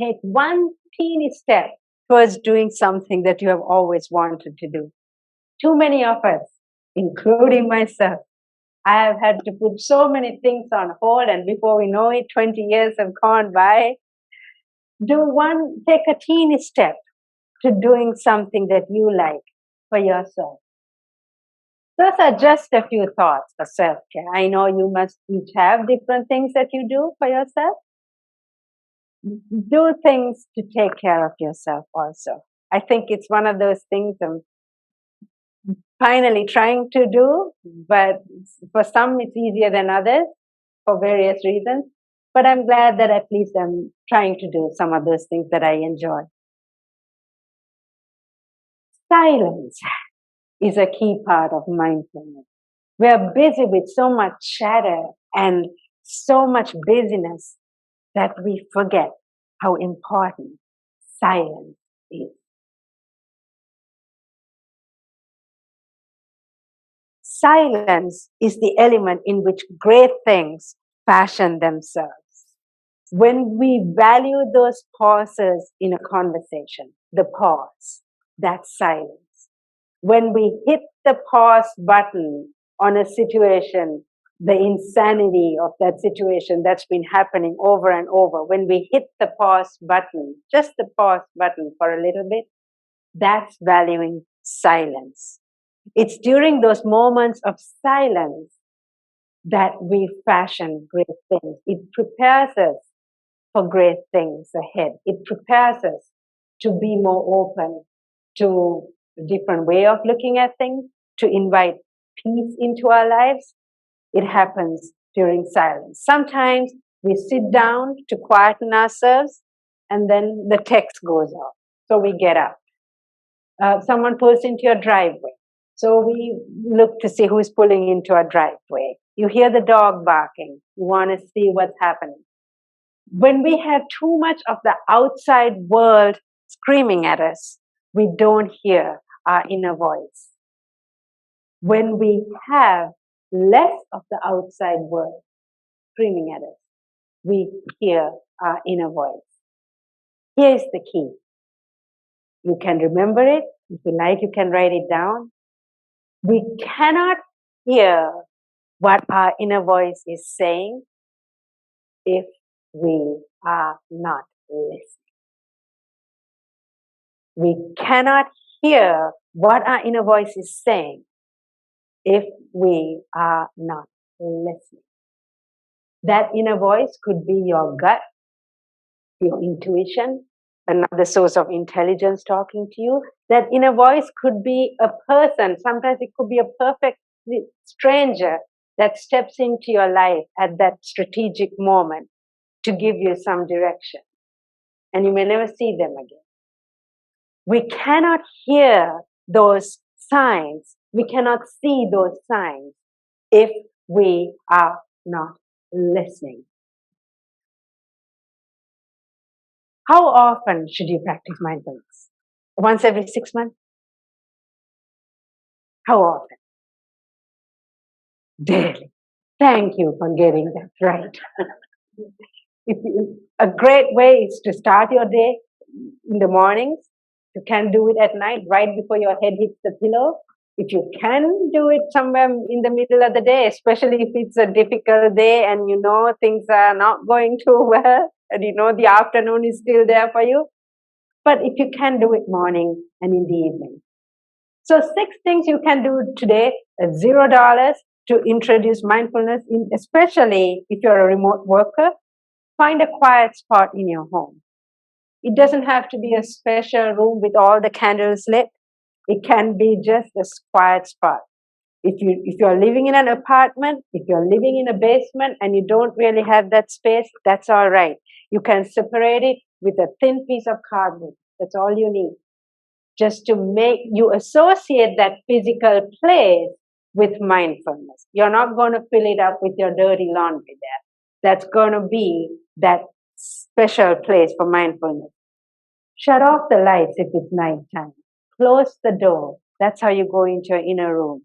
Take one teeny step towards doing something that you have always wanted to do. Too many of us, including myself, I have had to put so many things on hold, and before we know it, 20 years have gone by. Take a teeny step to doing something that you like for yourself. Those are just a few thoughts for self-care. I know you must each have different things that you do for yourself. Do things to take care of yourself also. I think it's one of those things I'm finally trying to do, but for some it's easier than others for various reasons. But I'm glad that at least I'm trying to do some of those things that I enjoy. Silence is a key part of mindfulness. We are busy with so much chatter and so much busyness that we forget how important silence is. Silence is the element in which great things fashion themselves. When we value those pauses in a conversation, the pause, that's silence. When we hit the pause button on a situation, the insanity of that situation that's been happening over and over, when we hit the pause button, just the pause button for a little bit, that's valuing silence. It's during those moments of silence that we fashion great things. It prepares us for great things ahead. It prepares us to be more open to a different way of looking at things, to invite peace into our lives. It happens during silence. Sometimes we sit down to quieten ourselves and then the text goes off. So we get up. Someone pulls into your driveway. So we look to see who's pulling into our driveway. You hear the dog barking. You want to see what's happening. When we have too much of the outside world screaming at us, we don't hear our inner voice. When we have less of the outside world screaming at us, we hear our inner voice. Here's the key. You can remember it. If you like, you can write it down. We cannot hear what our inner voice is saying if we are not listening. We cannot hear what our inner voice is saying if we are not listening. That inner voice could be your gut, your intuition, another source of intelligence talking to you. That inner voice could be a person. Sometimes it could be a perfect stranger that steps into your life at that strategic moment to give you some direction. And you may never see them again. We cannot hear those signs. We cannot see those signs if we are not listening. How often should you practice mindfulness? Once every 6 months? How often? Daily. Thank you for getting that right. A great way is to start your day in the mornings. You can do it at night, right before your head hits the pillow. If you can do it somewhere in the middle of the day, especially if it's a difficult day and you know things are not going too well, and you know the afternoon is still there for you. But if you can do it morning and in the evening. So 6 things you can do today at $0 to introduce mindfulness, especially if you're a remote worker. Find a quiet spot in your home. It doesn't have to be a special room with all the candles lit. It can be just a quiet spot. If you're living in an apartment, if you're living in a basement and you don't really have that space, that's all right. You can separate it with a thin piece of cardboard. That's all you need. Just to make you associate that physical place with mindfulness. You're not going to fill it up with your dirty laundry there. That's going to be that special place for mindfulness. Shut off the lights if it's nighttime. Close the door. That's how you go into your inner room.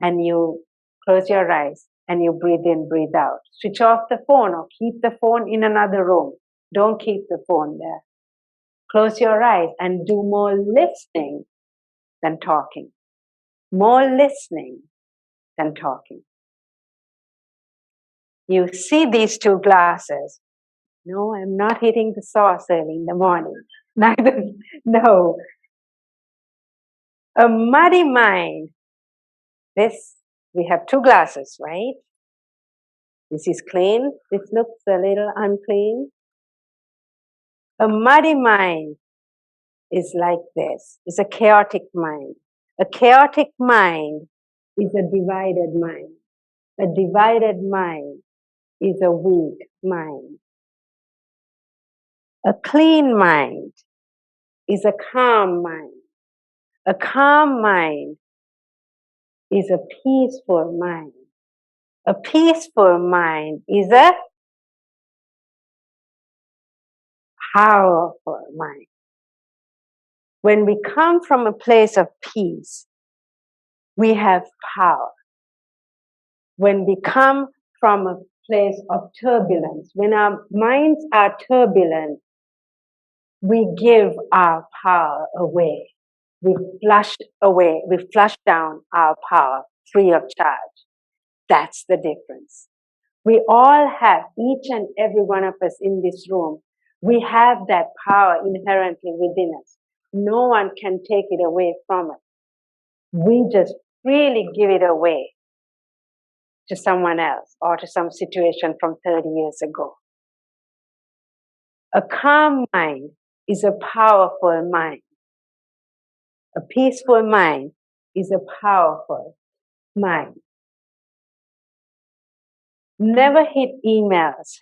And you close your eyes and you breathe in, breathe out. Switch off the phone or keep the phone in another room. Don't keep the phone there. Close your eyes and do more listening than talking. More listening than talking. You see these 2 glasses. No, I'm not hitting the sauce early in the morning. Neither, no. A muddy mind. This, we have 2 glasses, right? This is clean. This looks a little unclean. A muddy mind is like this. It's a chaotic mind. A chaotic mind is a divided mind. A divided mind is a weak mind. A clean mind is a calm mind. A calm mind is a peaceful mind. A peaceful mind is a powerful mind. When we come from a place of peace, we have power. When we come from a place of turbulence, when our minds are turbulent, we give our power away. We flush down our power free of charge. That's the difference. We all have, each and every one of us in this room, we have that power inherently within us. No one can take it away from us. We just freely give it away to someone else or to some situation from 30 years ago. A calm mind is a powerful mind. A peaceful mind is a powerful mind. Never hit emails.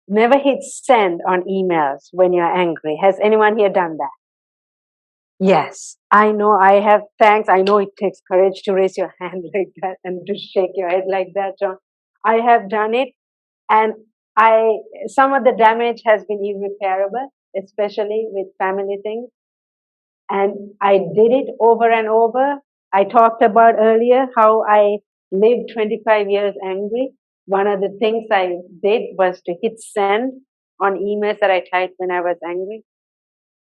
Never hit send on emails when you're angry. Has anyone here done that? Yes, I know. I have. Thanks. I know it takes courage to raise your hand like that and to shake your head like that, John. I have done it, and some of the damage has been irreparable, especially with family things. And I did it over and over. I talked about earlier how I lived 25 years angry. One of the things I did was to hit send on emails that I typed when I was angry.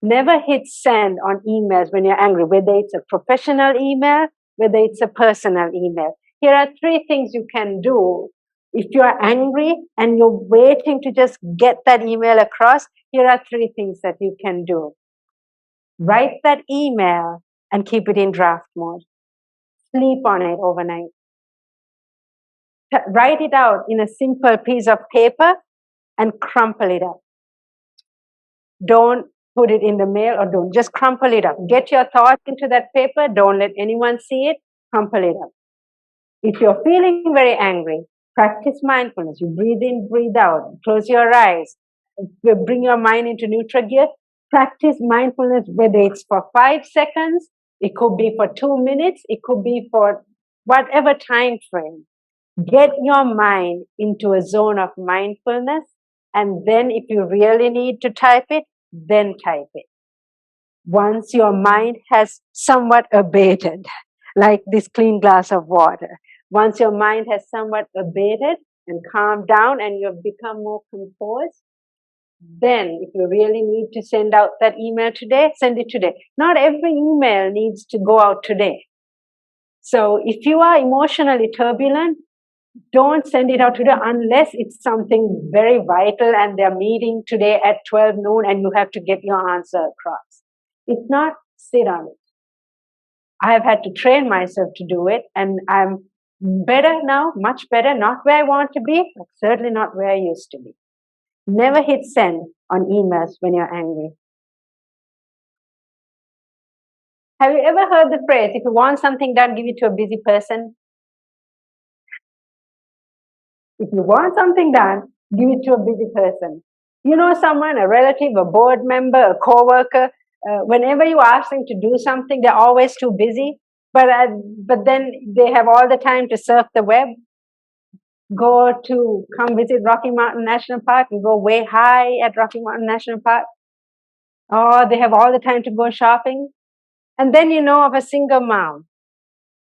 Never hit send on emails when you're angry, whether it's a professional email, whether it's a personal email. Here are 3 things you can do. If you're angry and you're waiting to just get that email across, here are 3 things that you can do. Write that email and keep it in draft mode. Sleep on it overnight. Write it out in a simple piece of paper and crumple it up. Don't put it in the mail or don't. Just crumple it up. Get your thoughts into that paper. Don't let anyone see it. Crumple it up. If you're feeling very angry, practice mindfulness. You breathe in, breathe out. Close your eyes. Bring your mind into neutral gear. Practice mindfulness, whether it's for 5 seconds, it could be for 2 minutes, it could be for whatever time frame. Get your mind into a zone of mindfulness, and then if you really need to type it, then type it. Once your mind has somewhat abated, like this clean glass of water, once your mind has somewhat abated and calmed down and you've become more composed, then if you really need to send out that email today, send it today. Not every email needs to go out today. So if you are emotionally turbulent, don't send it out today unless it's something very vital and they're meeting today at 12 noon and you have to get your answer across. If not, sit on it. I have had to train myself to do it, and I'm better now, much better, not where I want to be, but certainly not where I used to be. Never hit send on emails when you're angry. Have you ever heard the phrase, if you want something done, give it to a busy person? If you want something done, give it to a busy person. You know someone, a relative, a board member, a co-worker, whenever you ask them to do something, they're always too busy, but then they have all the time to surf the web, come visit Rocky Mountain National Park and go way high at Rocky Mountain National Park. Or they have all the time to go shopping. And then you know of a single mom.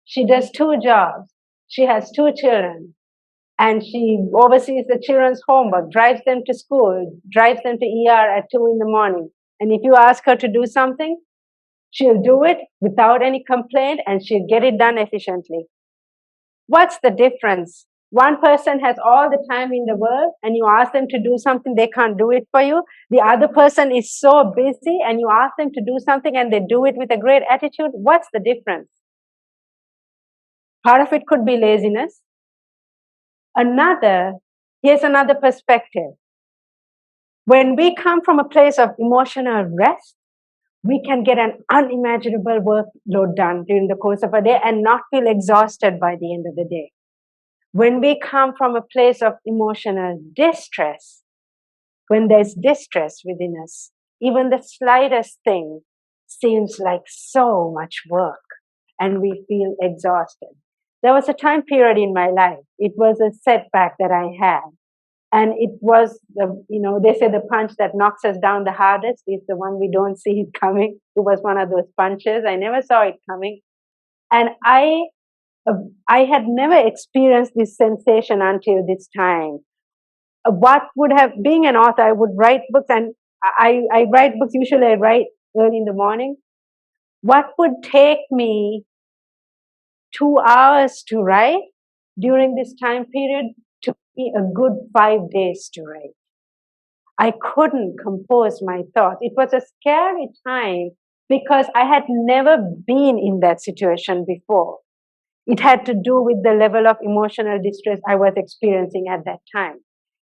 She does 2 jobs. She has 2 children. And she oversees the children's homework, drives them to school, drives them to ER at 2 in the morning. And if you ask her to do something, she'll do it without any complaint and she'll get it done efficiently. What's the difference? One person has all the time in the world and you ask them to do something, they can't do it for you. The other person is so busy and you ask them to do something and they do it with a great attitude. What's the difference? Part of it could be laziness. Here's another perspective. When we come from a place of emotional rest, we can get an unimaginable workload done during the course of a day and not feel exhausted by the end of the day. When we come from a place of emotional distress, when there's distress within us, even the slightest thing seems like so much work and we feel exhausted. There was a time period in my life, it was a setback that I had. And it was they say the punch that knocks us down the hardest is the one we don't see it coming. It was one of those punches. I never saw it coming. And I had never experienced this sensation until this time. What would have, being an author, I would write books, and I write books, usually I write early in the morning. What would take me 2 hours to write during this time period took me a good 5 days to write. I couldn't compose my thoughts. It was a scary time because I had never been in that situation before. It had to do with the level of emotional distress I was experiencing at that time.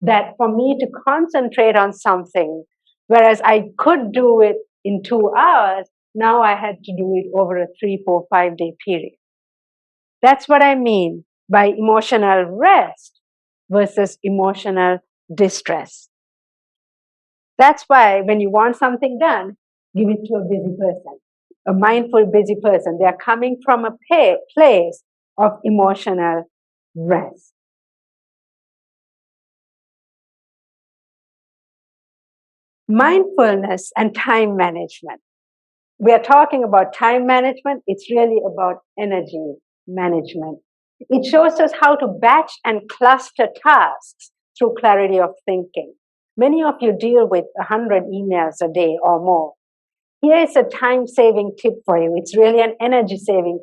That for me to concentrate on something, whereas I could do it in 2 hours, now I had to do it over a 3, 4, 5 day period. That's what I mean by emotional rest versus emotional distress. That's why when you want something done, give it to a busy person, a mindful, busy person. They are coming from a place of emotional rest. Mindfulness and time management. We are talking about time management. It's really about energy management. It shows us how to batch and cluster tasks through clarity of thinking. Many of you deal with 100 emails a day or more. Here is a time-saving tip for you. It's really an energy-saving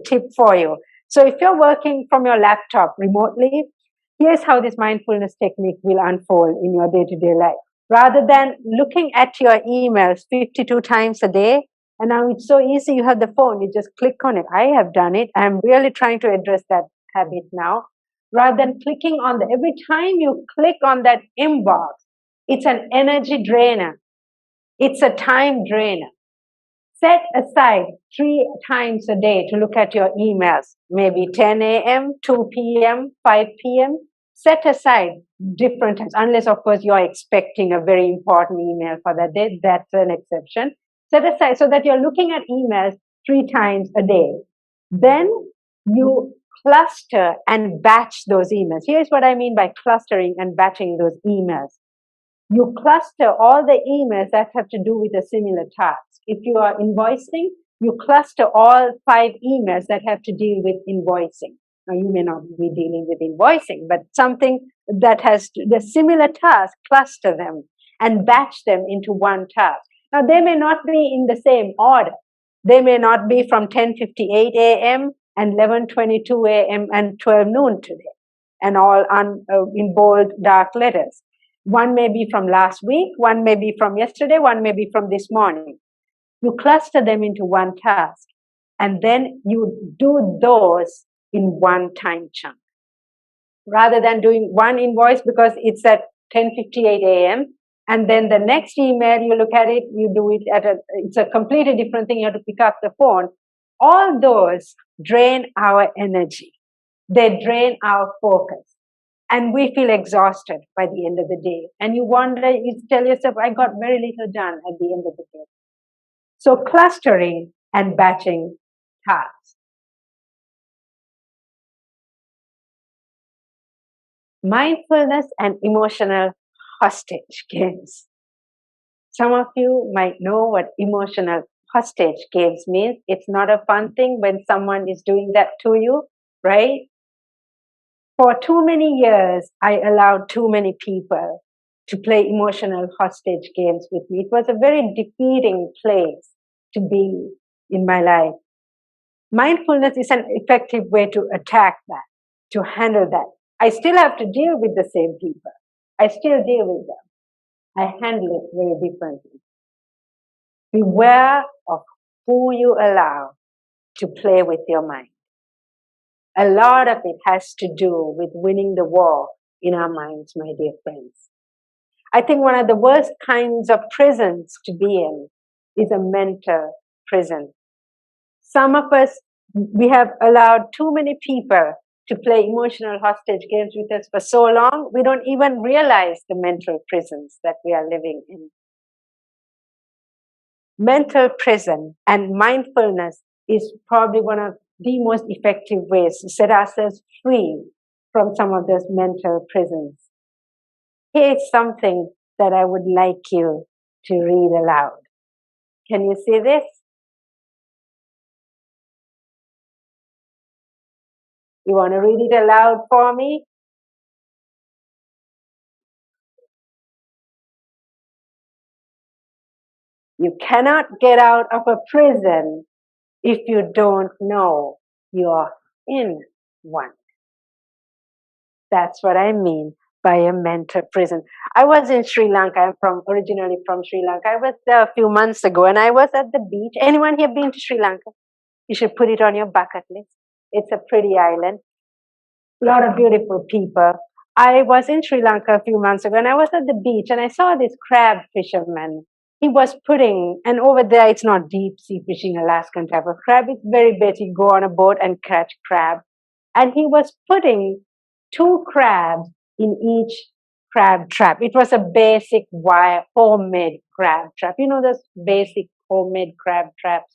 tip for you. So if you're working from your laptop remotely, here's how this mindfulness technique will unfold in your day-to-day life. Rather than looking at your emails 52 times a day, and now it's so easy, you have the phone, you just click on it. I have done it. I'm really trying to address that habit now. Rather than clicking on every time you click on that inbox, it's an energy drainer. It's a time drainer. Set aside 3 times a day to look at your emails, maybe 10 a.m., 2 p.m., 5 p.m. Set aside different times, unless, of course, you're expecting a very important email for that day. That's an exception. Set aside so that you're looking at emails 3 times a day. Then you cluster and batch those emails. Here's what I mean by clustering and batching those emails. You cluster all the emails that have to do with a similar task. If you are invoicing, you cluster all 5 emails that have to deal with invoicing. Now, you may not be dealing with invoicing, but something that has the similar task, cluster them and batch them into one task. Now, they may not be in the same order. They may not be from 10:58 a.m. and 11:22 a.m. and 12 noon today, and all in bold, dark letters. One may be from last week, one may be from yesterday, one may be from this morning. You cluster them into one task, and then you do those in one time chunk. Rather than doing one invoice because it's at 10:58 a.m., and then the next email, you look at it, you do it it's a completely different thing, you have to pick up the phone. All those drain our energy. They drain our focus. And we feel exhausted by the end of the day. And you wonder, you tell yourself, I got very little done at the end of the day. So clustering and batching tasks. Mindfulness and emotional hostage games. Some of you might know what emotional hostage games means. It's not a fun thing when someone is doing that to you, right? For too many years, I allowed too many people to play emotional hostage games with me. It was a very defeating place to be in my life. Mindfulness is an effective way to attack that, to handle that. I still have to deal with the same people. I still deal with them. I handle it very differently. Beware of who you allow to play with your mind. A lot of it has to do with winning the war in our minds, my dear friends. I think one of the worst kinds of prisons to be in is a mental prison. Some of us, we have allowed too many people to play emotional hostage games with us for so long, we don't even realize the mental prisons that we are living in. Mental prison and mindfulness is probably one of the most effective ways to set ourselves free from some of those mental prisons. Here's something that I would like you to read aloud. Can you see this? You want to read it aloud for me? You cannot get out of a prison if you don't know you're in one. That's what I mean by a mental prison. I was in Sri Lanka. Originally from Sri Lanka. I was there a few months ago and I was at the beach. Anyone here been to Sri Lanka? You should put it on your bucket list. It's a pretty island. A lot of beautiful people. I was in Sri Lanka a few months ago and I was at the beach and I saw this crab fisherman. He was putting, and over there it's not deep sea fishing, Alaskan type of crab. It's very basic. You go on a boat and catch crab. And he was putting 2 crabs in each crab trap. It was a basic wire homemade crab trap. You know those basic homemade crab traps.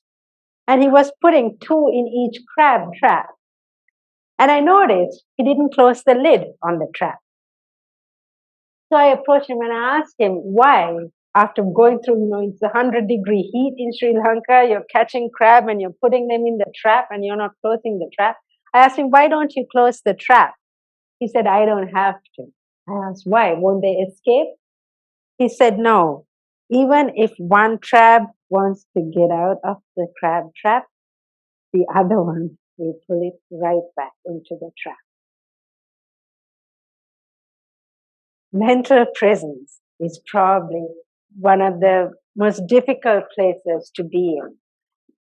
And he was putting 2 in each crab trap. And I noticed he didn't close the lid on the trap. So I approached him and I asked him why, after going through, it's 100-degree heat in Sri Lanka, you're catching crab and you're putting them in the trap and you're not closing the trap. I asked him, why don't you close the trap? He said, I don't have to. I asked, why? Won't they escape? He said, no. Even if one crab wants to get out of the crab trap, the other one will pull it right back into the trap. Mental prisons is probably one of the most difficult places to be in.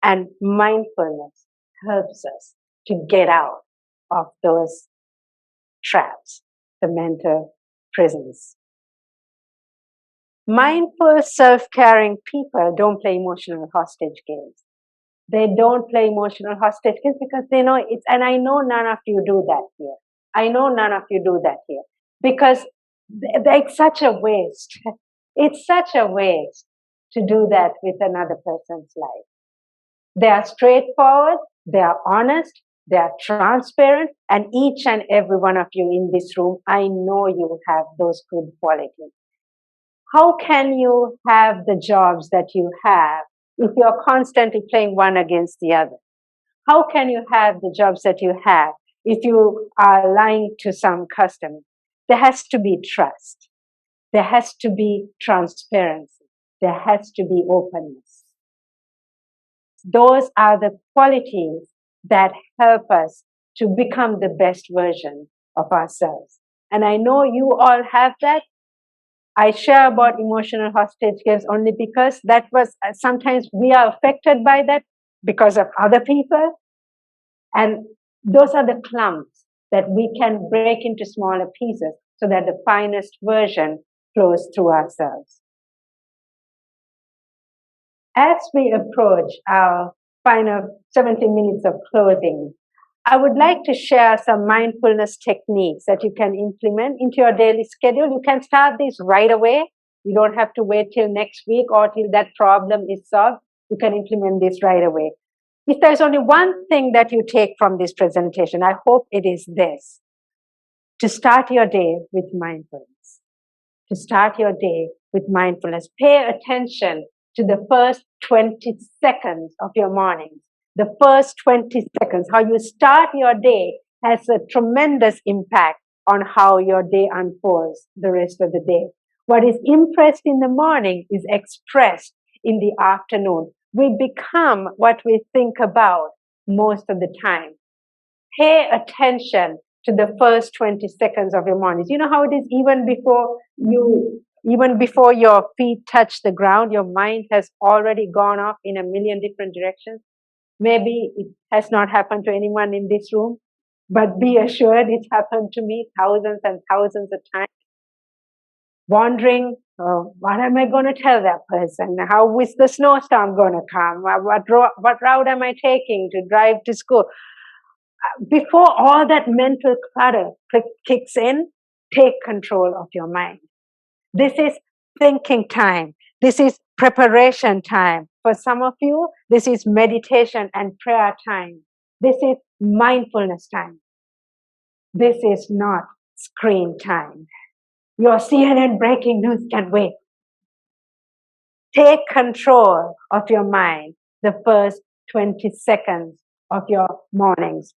And mindfulness helps us to get out of those traps, the mental prisons. Mindful, self-caring people don't play emotional hostage games. They don't play emotional hostage games because they know it's, and I know none of you do that here. I know none of you do that here because it's such a waste. It's such a waste to do that with another person's life. They are straightforward, they are honest, they are transparent, and each and every one of you in this room, I know you have those good qualities. How can you have the jobs that you have if you're constantly playing one against the other? How can you have the jobs that you have if you are lying to some customer? There has to be trust. There has to be transparency. There has to be openness. Those are the qualities that help us to become the best version of ourselves. And I know you all have that. I share about emotional hostage games only because that was sometimes we are affected by that because of other people. And those are the clumps that we can break into smaller pieces so that the finest version flows through ourselves. As we approach our final 70 minutes of closing, I would like to share some mindfulness techniques that you can implement into your daily schedule. You can start this right away. You don't have to wait till next week or till that problem is solved. You can implement this right away. If there's only one thing that you take from this presentation, I hope it is this: to start your day with mindfulness. To start your day with mindfulness. Pay attention to the first 20 seconds of your morning. The first 20 seconds, how you start your day has a tremendous impact on how your day unfolds the rest of the day. What is impressed in the morning is expressed in the afternoon. We become what we think about most of the time. Pay attention to the first 20 seconds of your morning. You know how it is even before your feet touch the ground, your mind has already gone off in a million different directions. Maybe it has not happened to anyone in this room, but be assured it's happened to me thousands and thousands of times. Wondering, oh, what am I going to tell that person? How is the snowstorm going to come? What route am I taking to drive to school? Before all that mental clutter kicks in, take control of your mind. This is thinking time. This is preparation time. For some of you, this is meditation and prayer time. This is mindfulness time. This is not screen time. Your CNN breaking news can wait. Take control of your mind the first 20 seconds of your mornings.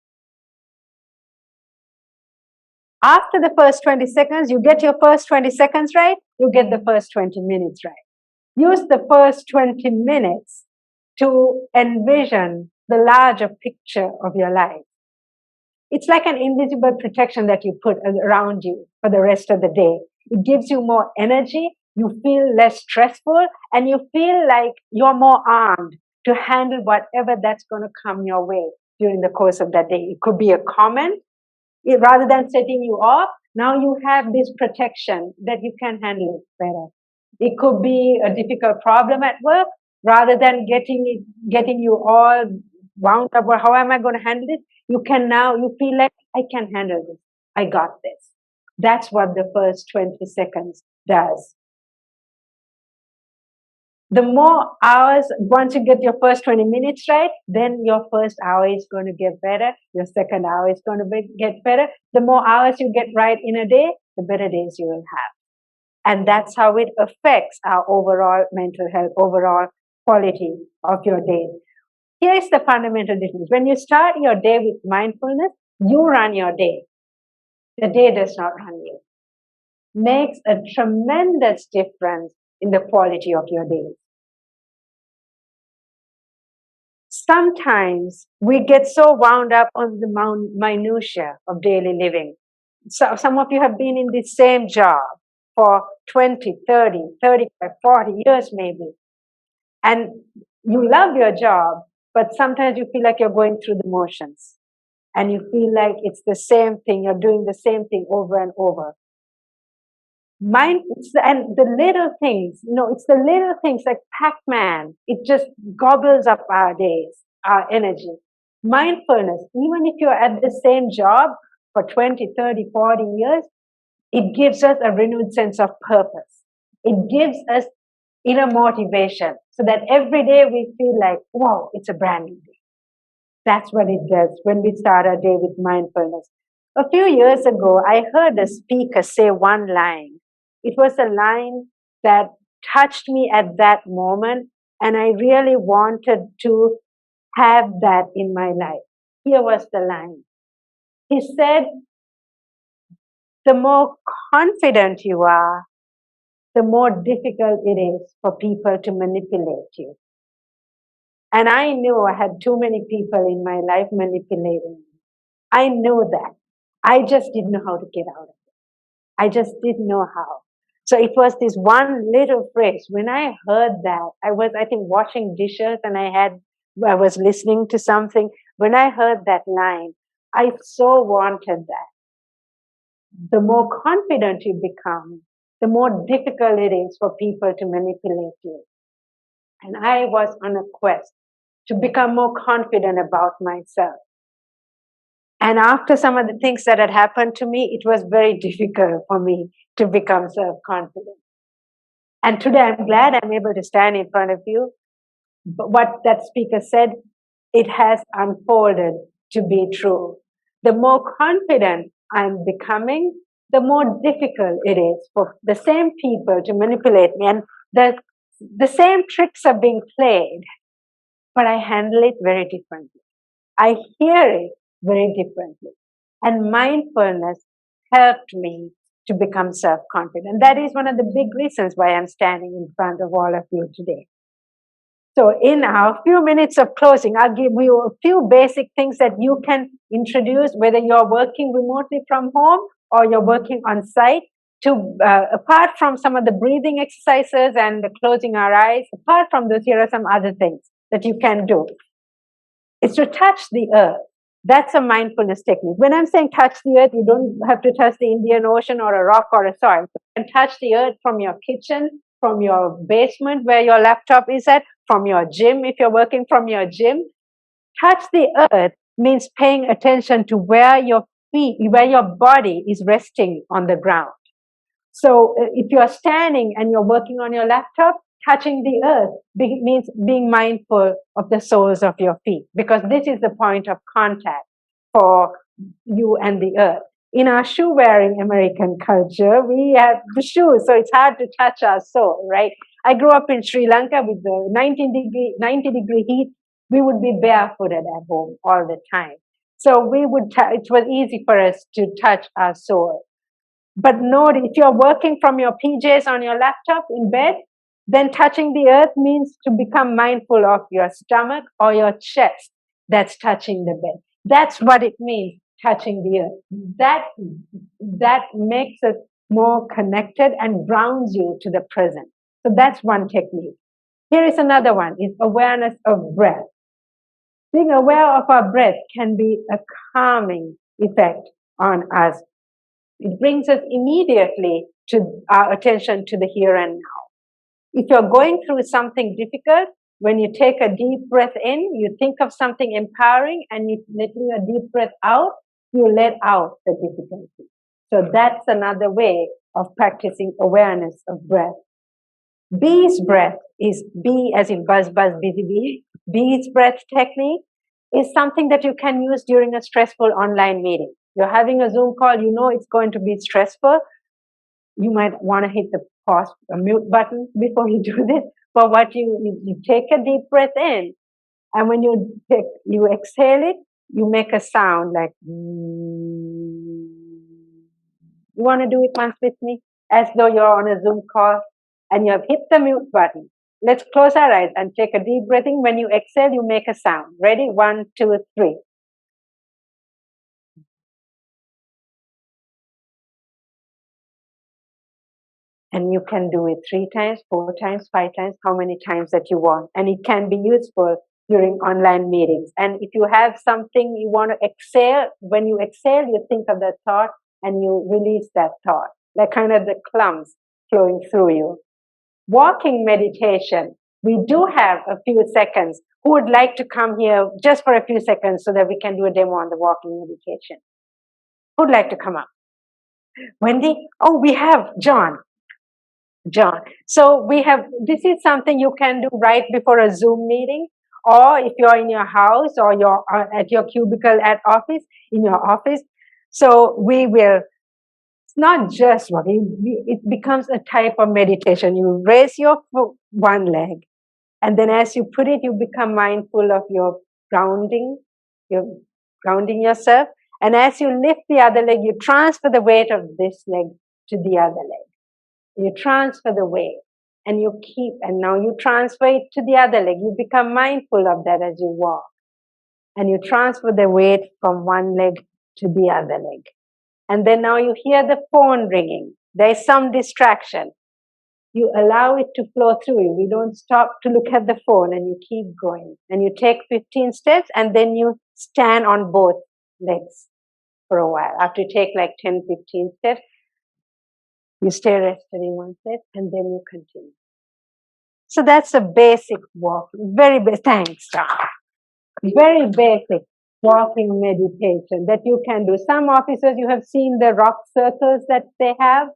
After the first 20 seconds, you get your first 20 seconds right, you get the first 20 minutes right. Use the first 20 minutes to envision the larger picture of your life. It's like an invisible protection that you put around you for the rest of the day. It gives you more energy, you feel less stressful, and you feel like you're more armed to handle whatever that's going to come your way during the course of that day. It could be a comment. Rather than setting you off, now you have this protection that you can handle it better. It could be a difficult problem at work. Rather than getting you all wound up, or how am I going to handle this? You feel like I can handle this. I got this. That's what the first 20 seconds does. The more hours, once you get your first 20 minutes right, then your first hour is going to get better. Your second hour is going to get better. The more hours you get right in a day, the better days you will have. And that's how it affects our overall mental health, overall quality of your day. Here's the fundamental difference. When you start your day with mindfulness, you run your day. The day does not run you. Makes a tremendous difference in the quality of your day. Sometimes we get so wound up on the minutiae of daily living. So some of you have been in the same job for 20, 30, 35, 40 years maybe. And you love your job, but sometimes you feel like you're going through the motions. And you feel like it's the same thing, you're doing the same thing over and over. And the little things, it's the little things like Pac-Man. It just gobbles up our days, our energy. Mindfulness, even if you're at the same job for 20, 30, 40 years, it gives us a renewed sense of purpose. It gives us inner motivation so that every day we feel like, wow, it's a brand new day. That's what it does when we start our day with mindfulness. A few years ago, I heard a speaker say one line. It was a line that touched me at that moment, and I really wanted to have that in my life. Here was the line. He said, the more confident you are, the more difficult it is for people to manipulate you. And I knew I had too many people in my life manipulating me. I knew that. I just didn't know how to get out of it. I just didn't know how. So it was this one little phrase. When I heard that, I was, I think, washing dishes and I was listening to something. When I heard that line, I so wanted that. The more confident you become, the more difficult it is for people to manipulate you. And I was on a quest to become more confident about myself. And after some of the things that had happened to me, it was very difficult for me to become self-confident. And today I'm glad I'm able to stand in front of you. But what that speaker said, it has unfolded to be true. The more confident I'm becoming, the more difficult it is for the same people to manipulate me. And the same tricks are being played, but I handle it very differently. I hear it very differently. And mindfulness helped me to become self-confident. That is one of the big reasons why I'm standing in front of all of you today. So in our few minutes of closing, I'll give you a few basic things that you can introduce, whether you're working remotely from home or you're working on site, to apart from some of the breathing exercises and the closing our eyes, apart from those, here are some other things that you can do. It's to touch the earth. That's a mindfulness technique. When I'm saying touch the earth, you don't have to touch the Indian Ocean or a rock or a soil. You can touch the earth from your kitchen, from your basement where your laptop is at, from your gym if you're working from your gym. Touch the earth means paying attention to where your feet, where your body is resting on the ground. So if you're standing and you're working on your laptop, touching the earth means being mindful of the soles of your feet, because this is the point of contact for you and the earth. in our shoe wearing American culture, we have the shoes, so it's hard to touch our sole, right? I grew up in Sri Lanka with the 90-degree heat. We would be barefooted at home all the time. So we would, it was easy for us to touch our sole. But note, if you're working from your PJs on your laptop in bed, then touching the earth means to become mindful of your stomach or your chest that's touching the bed. That's what it means, touching the earth. That makes us more connected and grounds you to the present. So that's one technique. Here is another one, is awareness of breath. Being aware of our breath can be a calming effect on us. It brings us immediately to our attention to the here and now. If you're going through something difficult, when you take a deep breath in, you think of something empowering, and you letting a deep breath out, you let out the difficulty. So that's another way of practicing awareness of breath. Bee's breath is B as in buzz, buzz, busy bee. Bee's breath technique is something that you can use during a stressful online meeting. You're having a Zoom call, you know it's going to be stressful. You might want to hit the pause, mute button before you do this. But what you take a deep breath in, and when you exhale it, you make a sound like. You want to do it once with me, as though you're on a Zoom call and you have hit the mute button. Let's close our eyes and take a deep breath in. When you exhale, you make a sound. Ready? 1, 2, 3. And you can do it 3 times, 4 times, 5 times, how many times that you want. And it can be useful during online meetings. And if you have something you want to exhale, when you exhale, you think of that thought and you release that thought, like kind of the clumps flowing through you. Walking meditation. We do have a few seconds. Who would like to come here just for a few seconds so that we can do a demo on the walking meditation? Who'd like to come up? Wendy? Oh, we have John. So we have, this is something you can do right before a Zoom meeting, or if you're in your house or you're at your cubicle at office, in your office. So we will, it's not just walking, it becomes a type of meditation. You raise your one leg, and then as you put it, you become mindful of your grounding, you're grounding yourself. And as you lift the other leg, you transfer the weight of this leg to the other leg. You transfer the weight and you keep, and now you transfer it to the other leg. You become mindful of that as you walk. And you transfer the weight from one leg to the other leg. And then now you hear the phone ringing. There's some distraction. You allow it to flow through you. You don't stop to look at the phone, and you keep going. And you take 15 steps, and then you stand on both legs for a while. After you take like 10, 15 steps, you stay rested in one step, and then you continue. So that's a basic walk. Very basic. Thanks, John. Very basic walking meditation that you can do. Some offices, you have seen the rock circles that they have.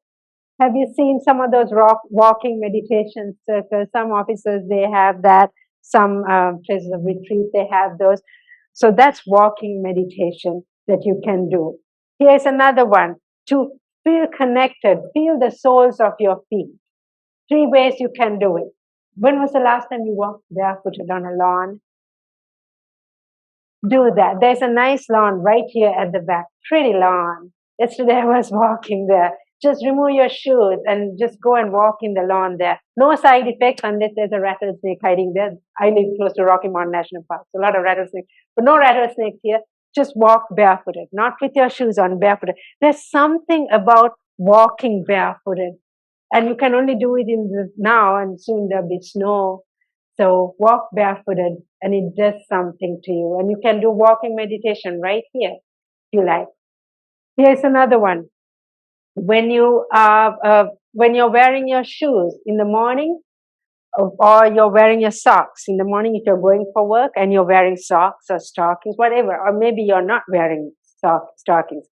Have you seen some of those walking meditation circles? Some offices, they have that. Some places of retreat, they have those. So that's walking meditation that you can do. Here's another one. To feel connected, feel the soles of your feet. 3 ways you can do it. When was the last time you walked barefooted on a lawn? Do that. There's a nice lawn right here at the back. Pretty lawn. Yesterday I was walking there. Just remove your shoes and just go and walk in the lawn there. No side effects unless there's a rattlesnake hiding there. I live close to Rocky Mountain National Park, so a lot of rattlesnakes, but no rattlesnakes here. Just walk barefooted, not with your shoes on, barefooted. There's something about walking barefooted, and you can only do it in the now, and soon there'll be snow. So walk barefooted, and it does something to you. And you can do walking meditation right here, if you like. Here's another one. When you're wearing your shoes in the morning, or you're wearing your socks in the morning, if you're going for work and you're wearing socks or stockings, whatever, or maybe you're not wearing stockings,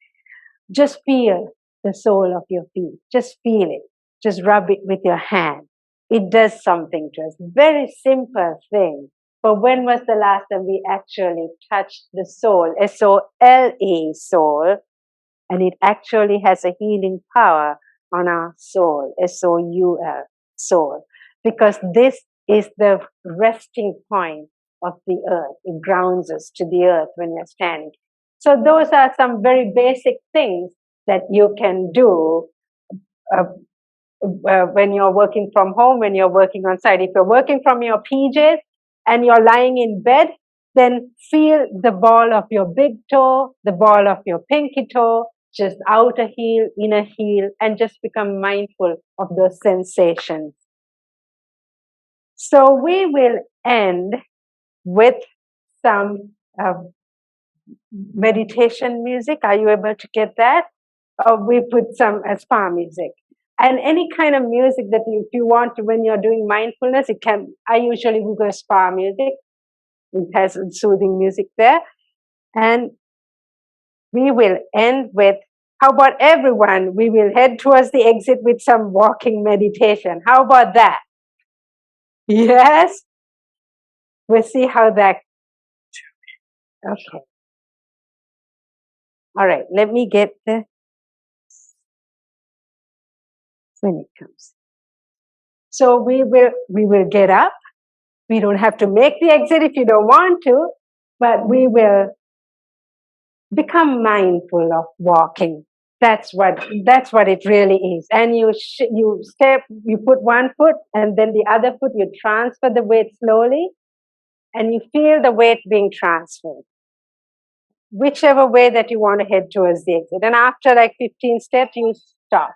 just feel the sole of your feet. Just feel it. Just rub it with your hand. It does something to us. Very simple thing. But when was the last time we actually touched the sole, S-O-L-E, sole, and it actually has a healing power on our soul, S-O-U-L, soul, because this is the resting point of the earth. It grounds us to the earth when we're standing. So those are some very basic things that you can do when you're working from home, when you're working on site. If you're working from your PJs and you're lying in bed, then feel the ball of your big toe, the ball of your pinky toe, just outer heel, inner heel, and just become mindful of those sensations. So we will end with some meditation music. Are you able to get that? We put some spa music. And any kind of music that if you want to, when you're doing mindfulness, it can, I usually go spa music. It has soothing music there. And we will end with, how about everyone? We will head towards the exit with some walking meditation. How about that? Yes? We'll see how that, okay. All right, let me get the, when it comes. So we will get up. We don't have to make the exit if you don't want to, but we will become mindful of walking. That's what it really is. And you put one foot and then the other foot, you transfer the weight slowly, and you feel the weight being transferred, whichever way that you want to head towards the exit. And after like 15 steps, you stop.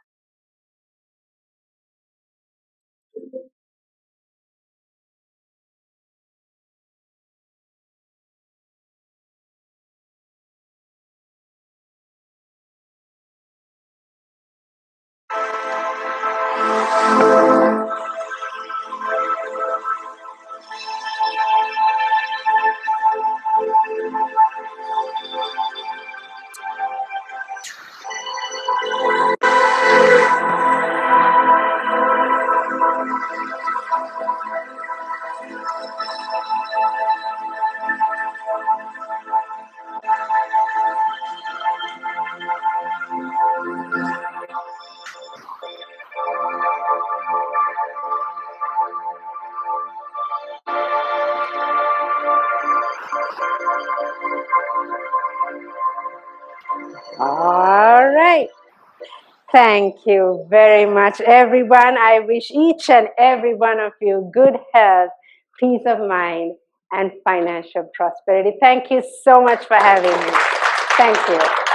All right. Thank you very much, everyone. I wish each and every one of you good health, peace of mind, and financial prosperity. Thank you so much for having me. Thank you.